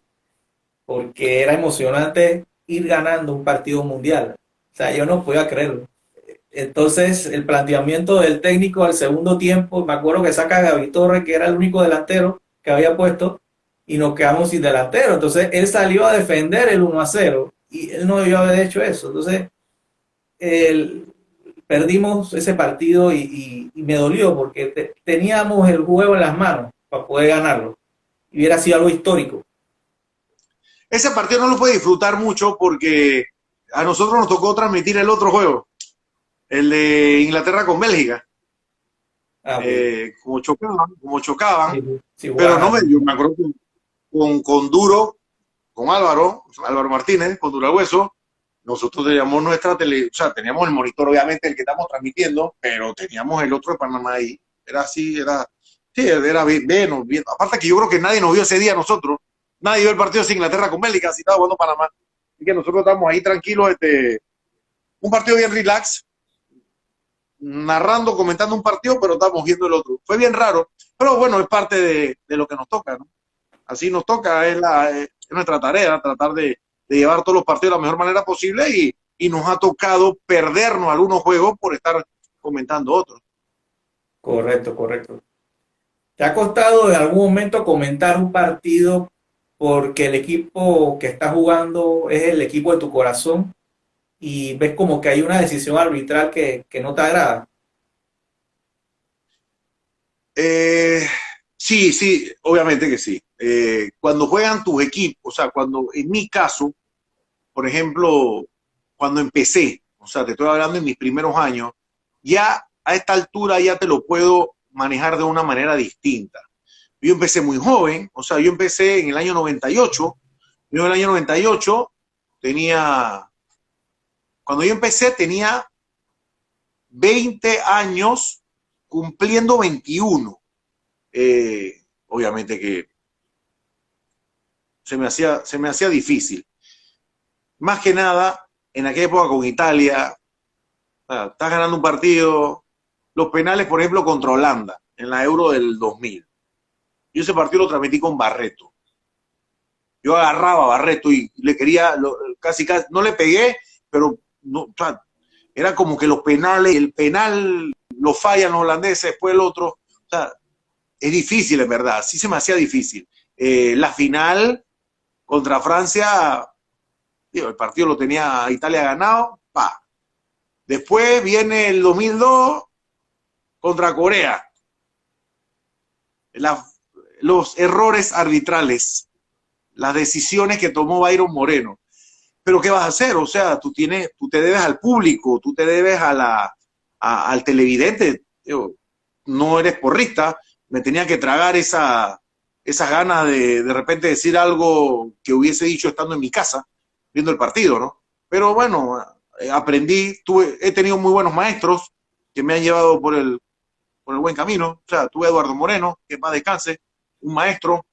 porque era emocionante ir ganando un partido mundial. O sea, yo no podía creerlo. Entonces el planteamiento del técnico al segundo tiempo, me acuerdo que saca a Gaby Torres, que era el único delantero que había puesto, y nos quedamos sin delantero. Entonces él salió a defender el 1-0 y él no debió haber hecho eso. Entonces perdimos ese partido y me dolió porque teníamos el juego en las manos para poder ganarlo. Y hubiera sido algo histórico. Ese partido no lo puede disfrutar mucho porque a nosotros nos tocó transmitir el otro juego, el de Inglaterra con Bélgica. Como chocaban, sí, pero no me acuerdo con Duro, con Álvaro Martínez, con Duro Hueso. Nosotros teníamos teníamos el monitor, obviamente, el que estamos transmitiendo, pero teníamos el otro de Panamá ahí. Era así, era bien. Aparte que yo creo que nadie nos vio ese día nosotros. Nadie vio el partido de Inglaterra con Bélgica, así estaba jugando Panamá. Así que nosotros estamos ahí tranquilos, un partido bien relax, narrando, comentando un partido, pero estamos viendo el otro. Fue bien raro, pero bueno, es parte de lo que nos toca, ¿no? Así nos toca, es nuestra tarea, tratar de llevar todos los partidos de la mejor manera posible y nos ha tocado perdernos algunos juegos por estar comentando otros. Correcto. ¿Te ha costado en algún momento comentar un partido porque el equipo que está jugando es el equipo de tu corazón y ves como que hay una decisión arbitral que no te agrada? Sí, obviamente que sí. Cuando juegan tus equipos, o sea, en mi caso, por ejemplo, cuando empecé, o sea, te estoy hablando en mis primeros años, ya a esta altura ya te lo puedo manejar de una manera distinta. Yo empecé muy joven, o sea, yo empecé en el año 98. Yo en el año 98 cuando yo empecé tenía 20 años cumpliendo 21. Obviamente que se me hacía difícil. Más que nada, en aquella época con Italia, estás ganando un partido, los penales, por ejemplo, contra Holanda, en la Euro del 2000. Yo ese partido lo transmití con Barreto. Yo agarraba a Barreto y le quería, casi, no le pegué, pero no, o sea, era como que los penales, el penal lo fallan los holandeses, después el otro. O sea, es difícil, en verdad, sí se me hacía difícil. La final contra Francia, digo, el partido lo tenía Italia ganado, pa. Después viene el 2002 contra Corea. Los errores arbitrales, las decisiones que tomó Byron Moreno. Pero ¿qué vas a hacer? O sea, tú te debes al público, tú te debes al televidente. Digo, no eres porrista, me tenía que tragar esas ganas de repente decir algo que hubiese dicho estando en mi casa, viendo el partido, ¿no? Pero bueno, aprendí, he tenido muy buenos maestros que me han llevado por el buen camino. O sea, tuve a Eduardo Moreno, que más descanse, un maestro.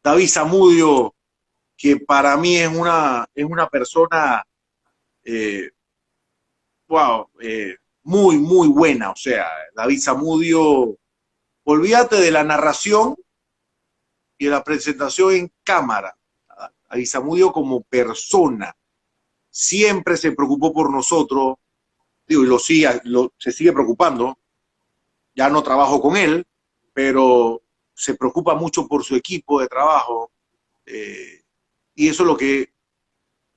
David Zamudio, que para mí es una persona muy, muy buena. O sea, David Zamudio, olvídate de la narración y de la presentación en cámara. David Zamudio como persona siempre se preocupó por nosotros, digo, y se sigue preocupando. Ya no trabajo con él, pero se preocupa mucho por su equipo de trabajo, y eso es lo que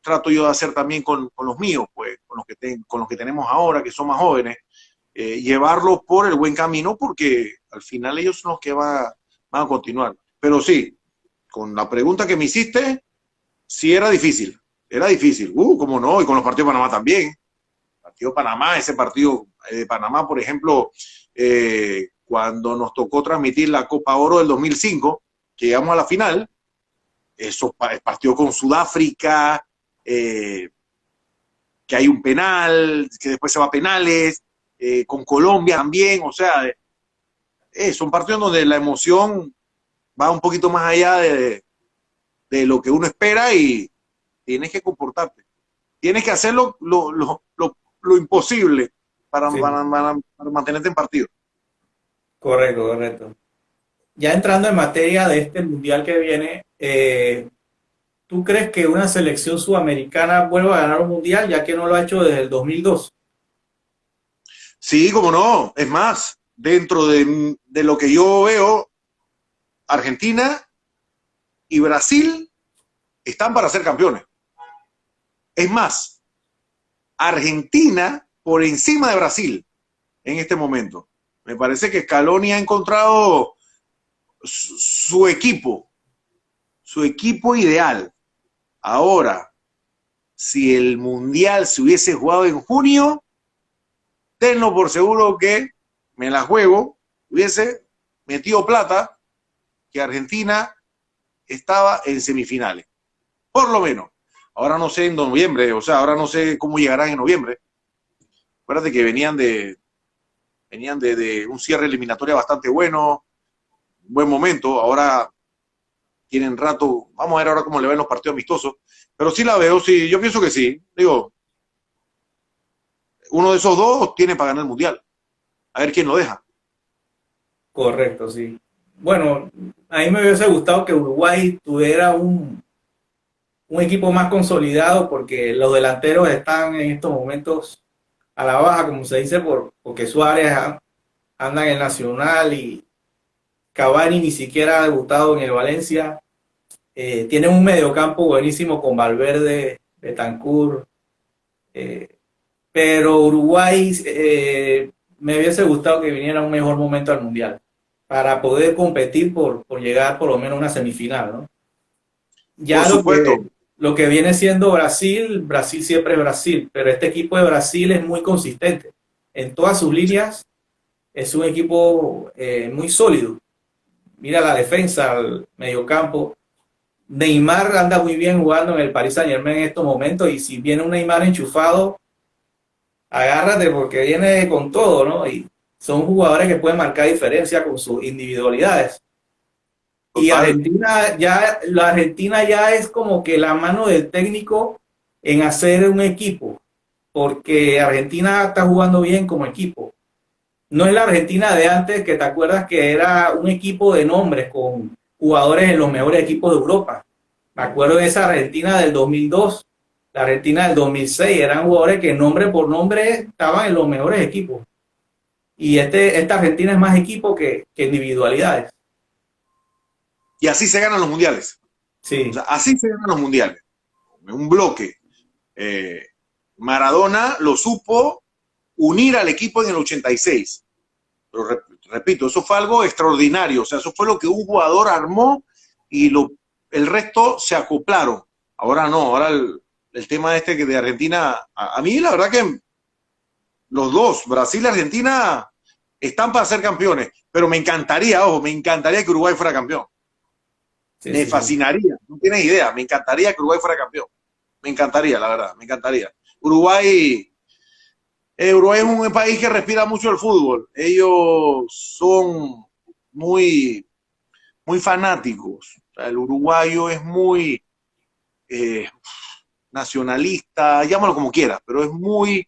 trato yo de hacer también con los míos, pues, con los que tenemos ahora, que son más jóvenes, llevarlos por el buen camino, porque al final ellos son los que van a continuar. Pero sí, con la pregunta que me hiciste, sí era difícil, cómo no, y con los partidos de Panamá también. El partido de Panamá, ese partido de Panamá, por ejemplo, cuando nos tocó transmitir la Copa Oro del 2005, que llegamos a la final, el partido con Sudáfrica, que hay un penal, que después se va a penales, con Colombia también, o sea, son partidos donde la emoción va un poquito más allá de lo que uno espera y tienes que comportarte. Tienes que hacer lo imposible para mantenerte en partido. Correcto. Ya entrando en materia de este mundial que viene, ¿tú crees que una selección sudamericana vuelva a ganar un mundial, ya que no lo ha hecho desde el 2002? Sí, cómo no. Es más, dentro de lo que yo veo, Argentina y Brasil están para ser campeones. Es más, Argentina por encima de Brasil en este momento. Me parece que Scaloni ha encontrado su equipo ideal. Ahora, si el Mundial se hubiese jugado en junio, tenlo por seguro que me la juego, hubiese metido plata, que Argentina estaba en semifinales. Por lo menos. Ahora no sé en noviembre, o sea, ahora no sé cómo llegarán en noviembre. Acuérdate que venían de un cierre eliminatorio bastante bueno, buen momento. Ahora tienen rato, vamos a ver ahora cómo le ven los partidos amistosos, pero sí la veo, sí, yo pienso que sí. Digo, uno de esos dos tiene para ganar el Mundial. A ver quién lo deja. Correcto, sí. Bueno, a mí me hubiese gustado que Uruguay tuviera un equipo más consolidado, porque los delanteros están en estos momentos a la baja, como se dice, porque Suárez anda en el Nacional y Cavani ni siquiera ha debutado en el Valencia. Tienen un mediocampo buenísimo con Valverde, Bentancur, pero Uruguay me hubiese gustado que viniera un mejor momento al Mundial para poder competir por llegar por lo menos a una semifinal, ¿no? Ya Por supuesto. lo que viene siendo Brasil siempre es Brasil, pero este equipo de Brasil es muy consistente en todas sus líneas. es un equipo muy sólido. Mira la defensa, el mediocampo. Neymar anda muy bien jugando en el Paris Saint-Germain en estos momentos y si viene un Neymar enchufado, agárrate porque viene con todo, ¿no? Y son jugadores que pueden marcar diferencia con sus individualidades. Y Total. La Argentina ya es como que la mano del técnico en hacer un equipo, porque Argentina está jugando bien como equipo. No es la Argentina de antes, que te acuerdas que era un equipo de nombres con jugadores en los mejores equipos de Europa. Me acuerdo de esa Argentina del 2002, la Argentina del 2006, eran jugadores que nombre por nombre estaban en los mejores equipos. Y esta Argentina es más equipo que individualidades. Y así se ganan los mundiales. O Sí, sea, así se ganan los mundiales. Un bloque. Eh, Maradona lo supo unir al equipo en el 86. Pero repito, eso fue algo extraordinario. O sea, eso fue lo que un jugador armó y el resto se acoplaron. Ahora no, ahora el tema este que de Argentina, a mí la verdad que los dos, Brasil y Argentina, están para ser campeones. Pero me encantaría, ojo, me encantaría que Uruguay fuera campeón. sí, Me sí, sí. fascinaría, no tienes idea, me encantaría que Uruguay fuera campeón. Me encantaría, la verdad, me encantaría. Uruguay es un país que respira mucho el fútbol. Ellos son muy, muy fanáticos. O sea, el uruguayo es muy eh, nacionalista, llámalo como quieras, pero es muy,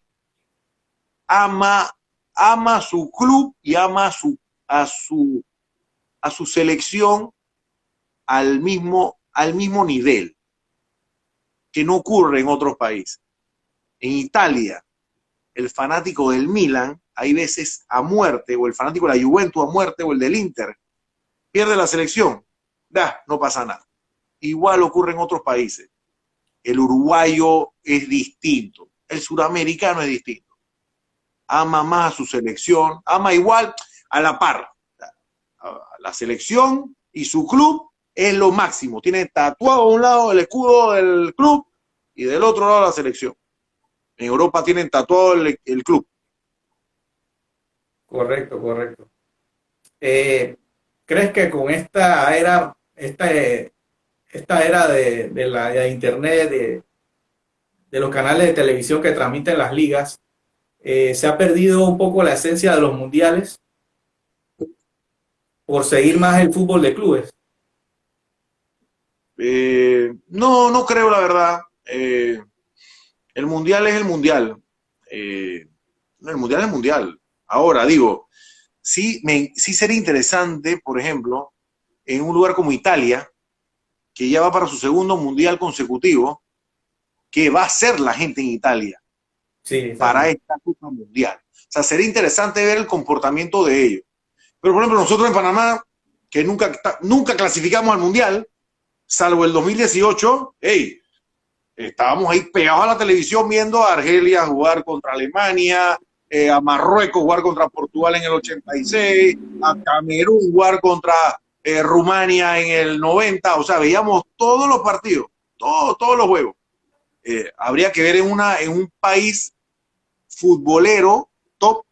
ama, ama su club y ama a su, a su selección al mismo nivel, que no ocurre en otros países. En Italia, el fanático del Milan, hay veces a muerte, o el fanático de la Juventus a muerte, o el del Inter, pierde la selección, no pasa nada. Igual ocurre en otros países. El uruguayo es distinto, el suramericano es distinto. Ama más a su selección, ama igual a la par. La selección y su club es lo máximo. Tiene tatuado a un lado el escudo del club y del otro lado la selección. En Europa tienen tatuado el club. Correcto, correcto. Eh, ¿Crees que con esta era de Internet, de los canales de televisión que transmiten las ligas, se ha perdido un poco la esencia de los mundiales por seguir más el fútbol de clubes? No, no creo la verdad. El mundial es el mundial. El mundial es el mundial. Ahora, digo, sí sería interesante, por ejemplo, en un lugar como Italia, que ya va para su segundo mundial consecutivo, que va a ser la gente en Italia Sí, para exactamente. esta Copa Mundial. O sea, sería interesante ver el comportamiento de ellos. Pero, por ejemplo, nosotros en Panamá, que nunca clasificamos al mundial, salvo el 2018, hey, estábamos ahí pegados a la televisión viendo a Argelia jugar contra Alemania, a Marruecos jugar contra Portugal en el 86, a Camerún jugar contra Rumania en el 90, o sea, veíamos todos los partidos, todos los juegos. Habría que ver en un país futbolero top,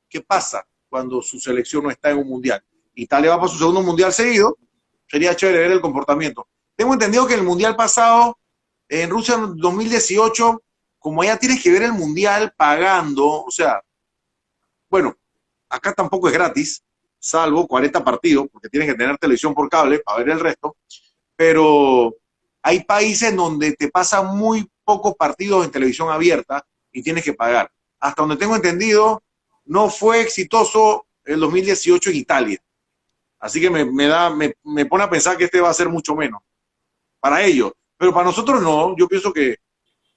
qué pasa cuando su selección no está en un mundial. Italia va para su segundo mundial seguido, sería chévere ver el comportamiento. Tengo entendido que el mundial pasado en Rusia en 2018, como ya tienes que ver el mundial pagando, o sea, bueno, acá tampoco es gratis, salvo 40 partidos, porque tienes que tener televisión por cable para ver el resto, pero hay países donde te pasan muy pocos partidos en televisión abierta y tienes que pagar. Hasta donde tengo entendido, no fue exitoso el 2018 en Italia. Así que me pone a pensar que este va a ser mucho menos para ellos. Pero para nosotros no, yo pienso que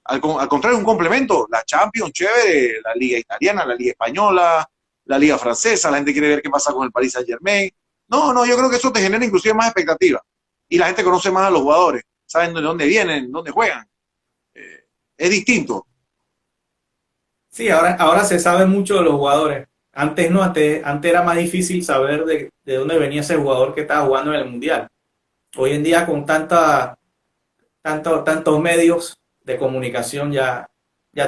al contrario, un complemento. La Champions, chévere, la Liga Italiana, la Liga Española, la Liga Francesa, la gente quiere ver qué pasa con el Paris Saint-Germain. No, yo creo que eso te genera inclusive más expectativa. Y la gente conoce más a los jugadores, saben de dónde vienen, dónde juegan. Es distinto. Sí, ahora se sabe mucho de los jugadores. Antes no, antes era más difícil saber de dónde venía ese jugador que estaba jugando en el mundial. Hoy en día con tantos medios de comunicación ya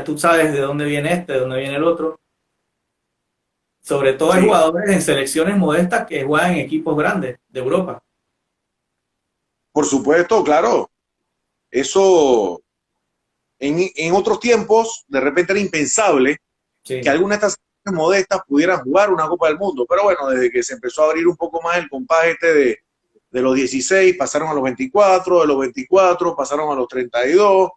tú sabes de dónde viene este, de dónde viene el otro. Sobre todo hay Sí, jugadores en selecciones modestas que juegan en equipos grandes de Europa. por supuesto, claro. Eso en otros tiempos de repente era impensable que Sí, alguna de estas selecciones modestas pudieran jugar una Copa del Mundo. Pero bueno, desde que se empezó a abrir un poco más el compás de los 16, pasaron a los 24, de los 24 pasaron a los 32,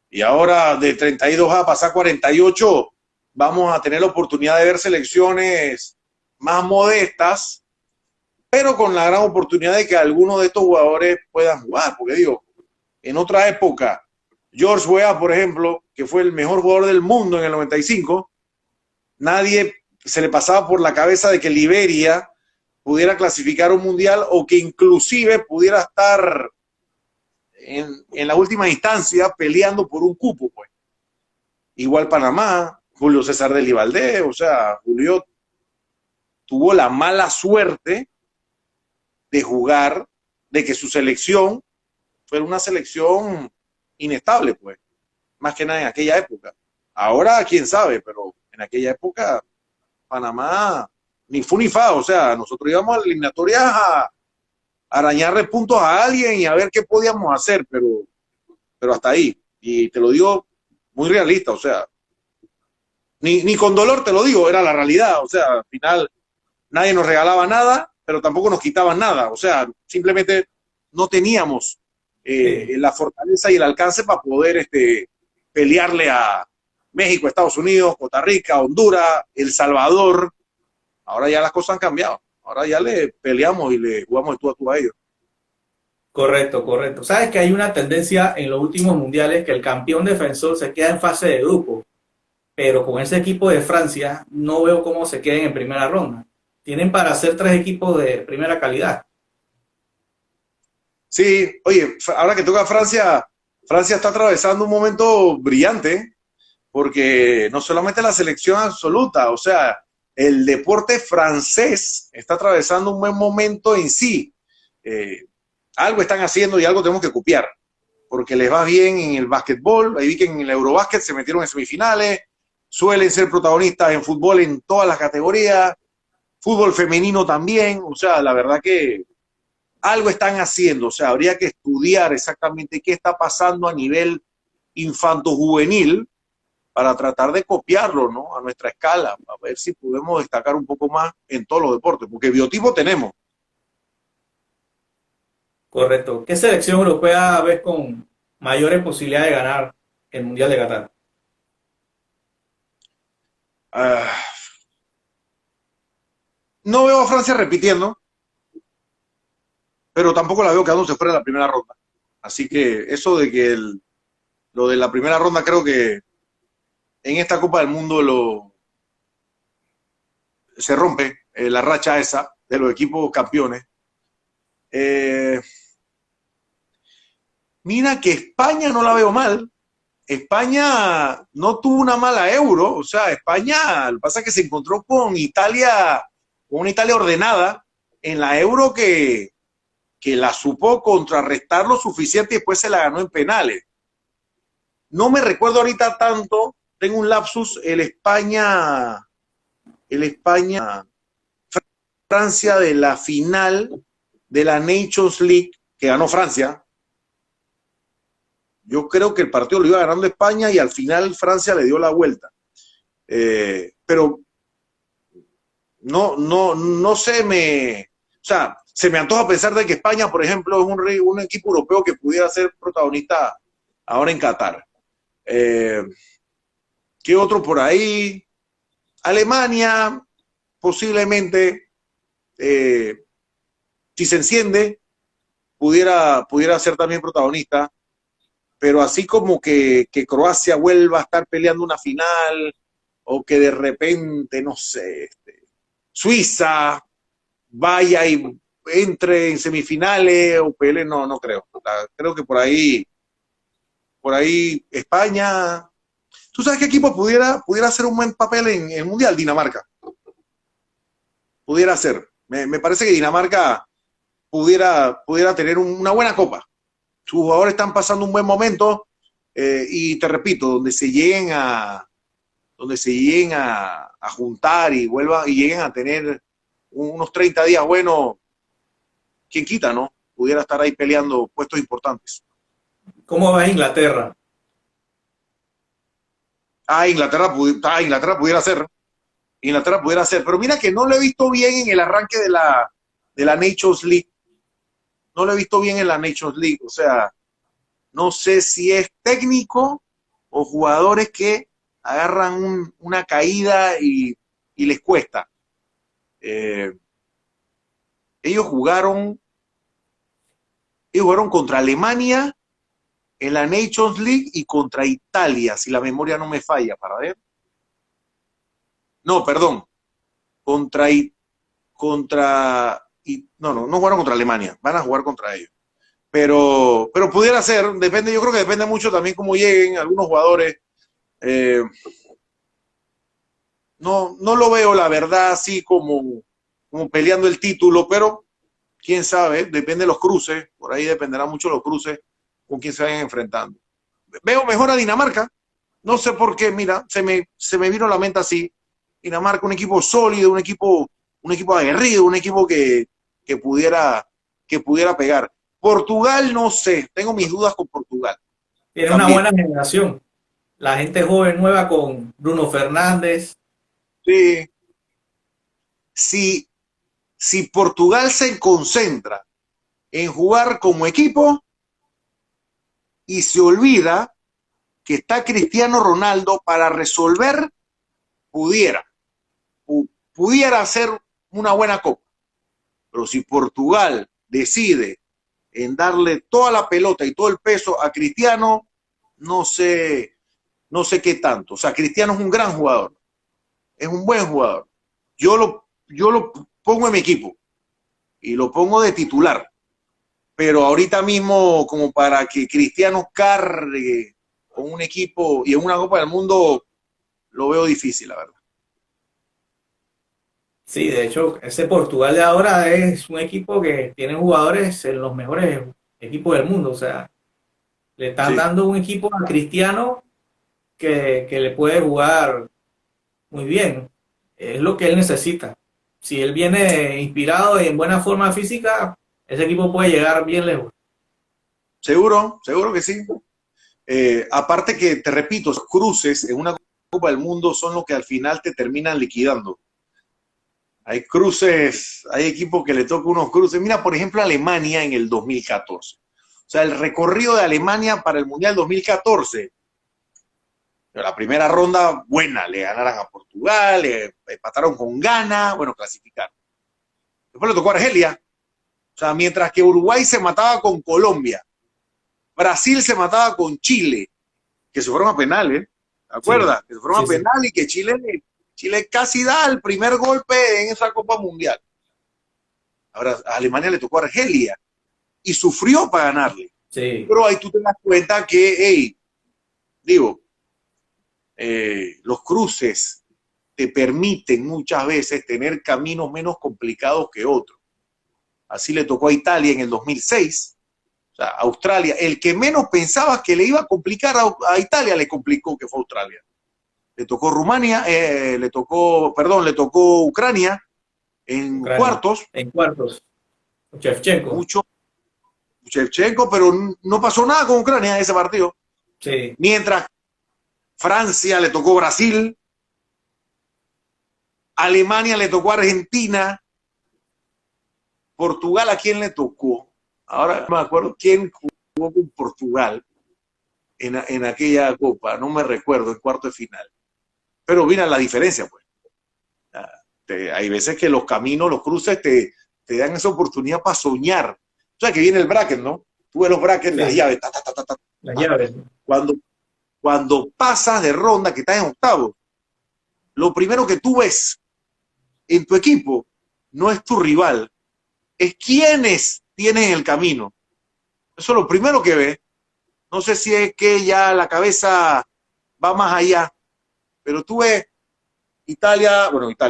y ahora de 32 a pasar 48, vamos a tener la oportunidad de ver selecciones más modestas, pero con la gran oportunidad de que algunos de estos jugadores puedan jugar, porque digo, en otra época, George Weah, por ejemplo, que fue el mejor jugador del mundo en el 95, nadie se le pasaba por la cabeza de que Liberia pudiera clasificar un mundial o que inclusive pudiera estar en la última instancia peleando por un cupo, pues. Igual Panamá, Julio César del Valdés, o sea, Julio tuvo la mala suerte de jugar, de que su selección fuera una selección inestable, pues, más que nada en aquella época. Ahora, quién sabe, pero en aquella época Panamá ni fu ni fa, o sea, nosotros íbamos a la eliminatoria a arañarle puntos a alguien y a ver qué podíamos hacer, pero hasta ahí. Y te lo digo muy realista, o sea, ni con dolor te lo digo, era la realidad, o sea, al final nadie nos regalaba nada, pero tampoco nos quitaban nada, o sea, simplemente no teníamos sí, la fortaleza y el alcance para poder pelearle a México, Estados Unidos, Costa Rica, Honduras, El Salvador. Ahora ya las cosas han cambiado, ahora ya le peleamos y le jugamos de tú a tú a ellos. correcto, correcto. Sabes que hay una tendencia en los últimos mundiales que el campeón defensor se queda en fase de grupo, pero con ese equipo de Francia no veo cómo se queden en primera ronda. Tienen para hacer tres equipos de primera calidad. Sí, oye, ahora que toca Francia, Francia está atravesando un momento brillante, porque no solamente la selección absoluta, o sea, el deporte francés está atravesando un buen momento en sí. Eh, Algo están haciendo y algo tenemos que copiar, porque les va bien en el básquetbol, ahí vi que en el Eurobásquet se metieron en semifinales, suelen ser protagonistas en fútbol en todas las categorías, fútbol femenino también, o sea, la verdad que algo están haciendo, o sea, habría que estudiar exactamente qué está pasando a nivel infanto-juvenil para tratar de copiarlo, ¿no? A nuestra escala, a ver si podemos destacar un poco más en todos los deportes, porque biotipo tenemos. Correcto. ¿Qué selección europea ves con mayores posibilidades de ganar el Mundial de Qatar? Uh, no veo a Francia repitiendo, pero tampoco la veo quedándose fuera de la primera ronda. Así que eso de que lo de la primera ronda creo que en esta Copa del Mundo se rompe la racha esa de los equipos campeones. Eh, Mira que España no la veo mal. España no tuvo una mala Euro, o sea, España, lo que pasa es que se encontró con Italia, con una Italia ordenada en la Euro que la supo contrarrestar lo suficiente y después se la ganó en penales. No me recuerdo ahorita tanto, tengo un lapsus, el España Francia de la final de la Nations League que ganó Francia. Yo creo que el partido lo iba ganando España y al final Francia le dio la vuelta. Pero no o sea, se me antoja pensar de que España, por ejemplo, es un equipo europeo que pudiera ser protagonista ahora en Qatar. Eh, ¿Qué otro por ahí? Alemania, posiblemente, si se enciende, pudiera ser también protagonista, pero así como que Croacia vuelva a estar peleando una final o que de repente, no sé, Suiza vaya y entre en semifinales o pelee, no creo. Creo que por ahí España. ¿Tú sabes qué equipo pudiera hacer un buen papel en el Mundial? Dinamarca. Pudiera ser. Me parece que Dinamarca pudiera tener una buena copa. Sus jugadores están pasando un buen momento y te repito, donde se lleguen donde se lleguen a juntar y vuelvan y lleguen a tener unos 30 días buenos, quien quita, ¿no? Pudiera estar ahí peleando puestos importantes. ¿Cómo va Inglaterra? Inglaterra pudiera ser. Inglaterra pudiera ser. Pero mira que no lo he visto bien en el arranque de la Nations League. No lo he visto bien en la Nations League. O sea, no sé si es técnico o jugadores que agarran una caída y les cuesta. Ellos jugaron contra Alemania en la Nations League y contra Italia, si la memoria no me falla, para ver. No, perdón. No jugaron contra Alemania, van a jugar contra ellos. Pero pudiera ser, depende, yo creo que depende mucho también cómo lleguen algunos jugadores. No lo veo, la verdad, así como peleando el título, pero quién sabe, depende de los cruces, por ahí dependerá mucho los cruces con quién se vayan enfrentando. Veo mejor a Dinamarca, no sé por qué, mira, se me vino a la mente así. Dinamarca, un equipo sólido, un equipo aguerrido, un equipo que pudiera pegar. Portugal, no sé, tengo mis dudas con Portugal. Tiene una buena generación. La gente joven nueva con Bruno Fernández. Sí. Si Portugal se concentra en jugar como equipo y se olvida que está Cristiano Ronaldo para resolver, pudiera hacer una buena copa. Pero si Portugal decide en darle toda la pelota y todo el peso a Cristiano, no sé qué tanto. O sea, Cristiano es un gran jugador, es un buen jugador. Yo lo pongo en mi equipo y lo pongo de titular, pero ahorita mismo como para que Cristiano cargue con un equipo y en una Copa del Mundo lo veo difícil, la verdad. Sí, de hecho, ese Portugal de ahora es un equipo que tiene jugadores en los mejores equipos del mundo. O sea, le están dando un equipo a Cristiano que le puede jugar muy bien. Es lo que él necesita. Si él viene inspirado y en buena forma física, ese equipo puede llegar bien lejos. Seguro que sí. Aparte que, te repito, los cruces en una Copa del Mundo son los que al final te terminan liquidando. Hay cruces, hay equipos que le tocan unos cruces. Mira, por ejemplo, Alemania en el 2014. O sea, el recorrido de Alemania para el Mundial 2014. La primera ronda, buena, le ganaron a Portugal, le empataron con Ghana, bueno, clasificaron. Después le tocó a Argelia. O sea, mientras que Uruguay se mataba con Colombia, Brasil se mataba con Chile, que se fueron a penales, ¿te acuerdas? Sí, que se fueron a penal y que Chile casi da el primer golpe en esa Copa Mundial. Ahora a Alemania le tocó a Argelia y sufrió para ganarle. Sí. Pero ahí tú te das cuenta que, los cruces te permiten muchas veces tener caminos menos complicados que otros. Así le tocó a Italia en el 2006. O sea, Australia, el que menos pensaba que le iba a complicar a Italia, le complicó, que fue Australia. Le tocó Rumania, le tocó Ucrania en cuartos. En cuartos. Shevchenko. Shevchenko, pero no pasó nada con Ucrania en ese partido. Sí. Mientras Francia le tocó Brasil, Alemania le tocó Argentina, Portugal, ¿a quién le tocó? Ahora no me acuerdo quién jugó con Portugal en aquella Copa, no me recuerdo, en cuarto de final. Pero mira la diferencia, pues. Hay veces que los caminos, los cruces te dan esa oportunidad para soñar. O sea, que viene el bracket, ¿no? Tú ves los brackets, las llaves, Las llaves. Cuando pasas de ronda, que estás en octavo, lo primero que tú ves en tu equipo no es tu rival, es quienes tienen el camino. Eso es lo primero que ves. No sé si es que ya la cabeza va más allá, pero tú ves Italia no está.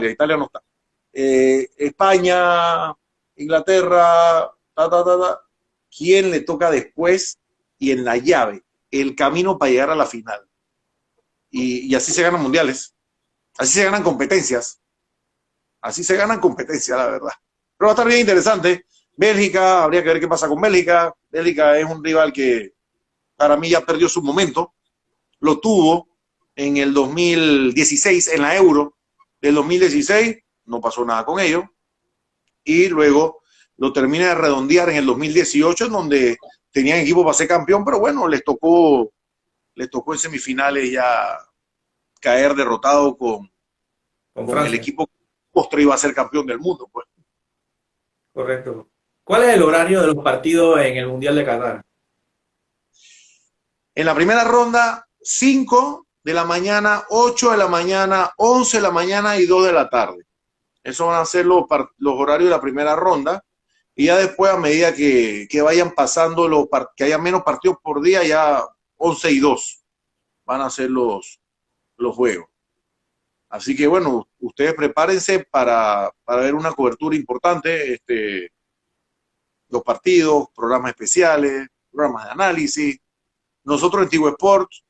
España, Inglaterra, ¿quién le toca después? Y en la llave, el camino para llegar a la final. Y así se ganan mundiales. Así se ganan competencias. Así se ganan competencias, la verdad. Pero va a estar bien interesante. Bélgica, habría que ver qué pasa con Bélgica. Bélgica es un rival que para mí ya perdió su momento. Lo tuvo en el 2016 en la Euro del 2016, no pasó nada con ello. Y luego lo termina de redondear en el 2018, en donde tenían equipo para ser campeón, pero bueno, les tocó en semifinales ya caer derrotado con el Francia. equipo que postre iba a ser campeón del mundo. Pues. Correcto. ¿Cuál es el horario de los partidos en el Mundial de Qatar? En la primera ronda, 5 de la mañana, 8 de la mañana, 11 de la mañana y 2 de la tarde. Esos van a ser los horarios de la primera ronda. Y ya después, a medida que vayan pasando, que haya menos partidos por día, ya 11 y 2 van a ser los juegos. Así que bueno, ustedes prepárense para ver una cobertura importante, los partidos, programas especiales, programas de análisis. Nosotros en Tigo Sports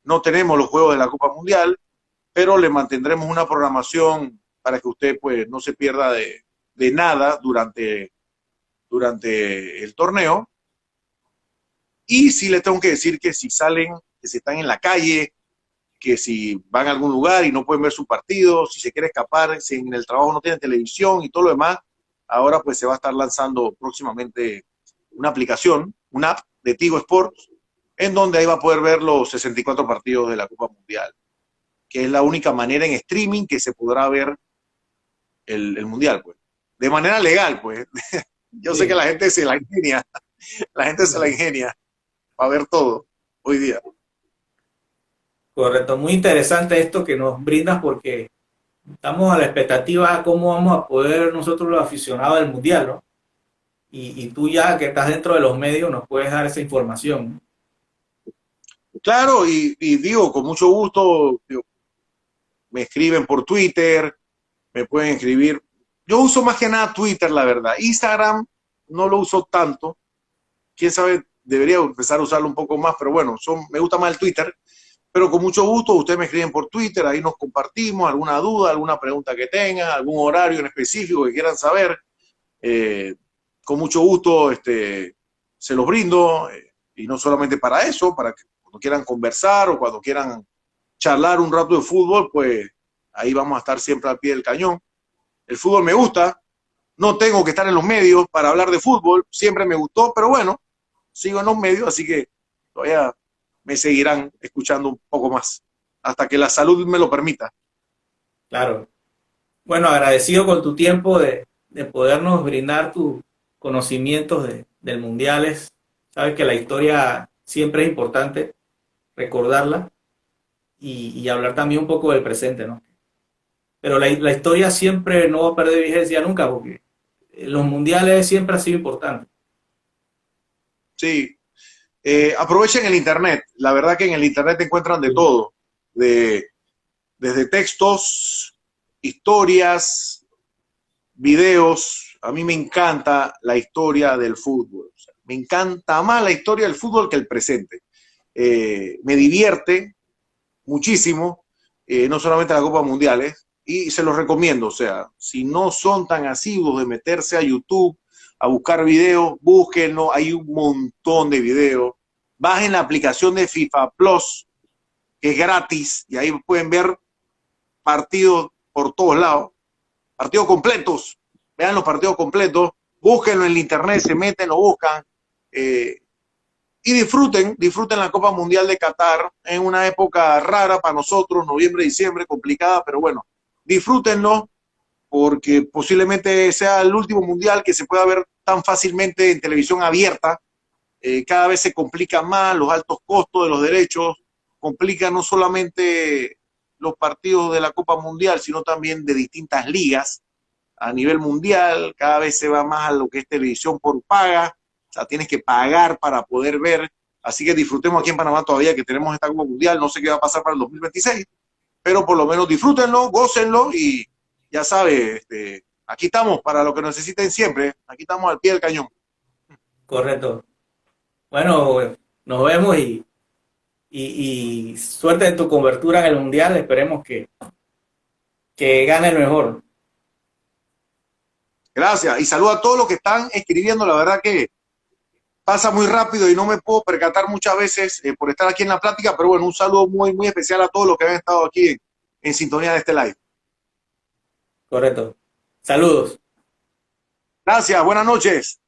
no tenemos los juegos de la Copa Mundial, pero le mantendremos una programación para que usted pues no se pierda de nada durante el torneo. Y sí le tengo que decir que si salen, que si están en la calle, que si van a algún lugar y no pueden ver su partido, si se quiere escapar, si en el trabajo no tienen televisión y todo lo demás, ahora pues se va a estar lanzando próximamente una aplicación, una app de Tigo Sports, en donde ahí va a poder ver los 64 partidos de la Copa Mundial, que es la única manera en streaming que se podrá ver el Mundial, pues. De manera legal, pues. Yo sé que Sí, la gente se la ingenia, la gente se la ingenia para ver todo hoy día. correcto. Muy interesante esto que nos brindas porque estamos a la expectativa de cómo vamos a poder nosotros los aficionados del Mundial, ¿no? Y tú ya que estás dentro de los medios nos puedes dar esa información. Claro, y digo, con mucho gusto, digo, me escriben por Twitter, me pueden escribir. Yo uso más que nada Twitter, la verdad. Instagram no lo uso tanto. Quién sabe, debería empezar a usarlo un poco más, pero bueno, me gusta más el Twitter. Pero con mucho gusto, ustedes me escriben por Twitter, ahí nos compartimos alguna duda, alguna pregunta que tengan, algún horario en específico que quieran saber. Eh, con mucho gusto se los brindo, y no solamente para eso, para que cuando quieran conversar o cuando quieran charlar un rato de fútbol, pues ahí vamos a estar siempre al pie del cañón. El fútbol me gusta, no tengo que estar en los medios para hablar de fútbol, siempre me gustó, pero bueno, sigo en los medios, así que todavía me seguirán escuchando un poco más, hasta que la salud me lo permita. Claro. Bueno, agradecido con tu tiempo de podernos brindar tus conocimientos del Mundiales. Sabes que la historia siempre es importante recordarla y hablar también un poco del presente, ¿no? Pero la historia siempre no va a perder vigencia nunca porque los mundiales siempre han sido importantes. Sí, aprovechen el Internet. La verdad que en el Internet encuentran de Sí. todo, desde textos, historias, videos. A mí me encanta la historia del fútbol. O sea, me encanta más la historia del fútbol que el presente. Me divierte muchísimo, no solamente la Copa Mundiales, y se los recomiendo. O sea, si no son tan asiduos de meterse a YouTube a buscar videos, búsquenlo, hay un montón de videos. Bajen la aplicación de FIFA Plus, que es gratis, y ahí pueden ver partidos por todos lados, partidos completos, vean los partidos completos, búsquenlo en el internet, se meten, lo buscan, eh, y disfruten la Copa Mundial de Qatar en una época rara para nosotros, noviembre, diciembre, complicada, pero bueno, disfrútenlo porque posiblemente sea el último mundial que se pueda ver tan fácilmente en televisión abierta. Cada vez se complica más, los altos costos de los derechos complican no solamente los partidos de la Copa Mundial, sino también de distintas ligas a nivel mundial. Cada vez se va más a lo que es televisión por paga, o sea, tienes que pagar para poder ver. Así que disfrutemos aquí en Panamá todavía que tenemos esta Copa Mundial. No sé qué va a pasar para el 2026, pero por lo menos disfrútenlo, gócenlo y ya sabes, aquí estamos para lo que necesiten siempre. Aquí estamos al pie del cañón. Correcto. Bueno, nos vemos y suerte en tu cobertura en el Mundial. Esperemos que gane el mejor. Gracias. Y saludo a todos los que están escribiendo. La verdad que pasa muy rápido y no me puedo percatar muchas veces por estar aquí en la plática, pero bueno, un saludo muy, muy especial a todos los que han estado aquí en sintonía de este live. Correcto. Saludos. Gracias, buenas noches.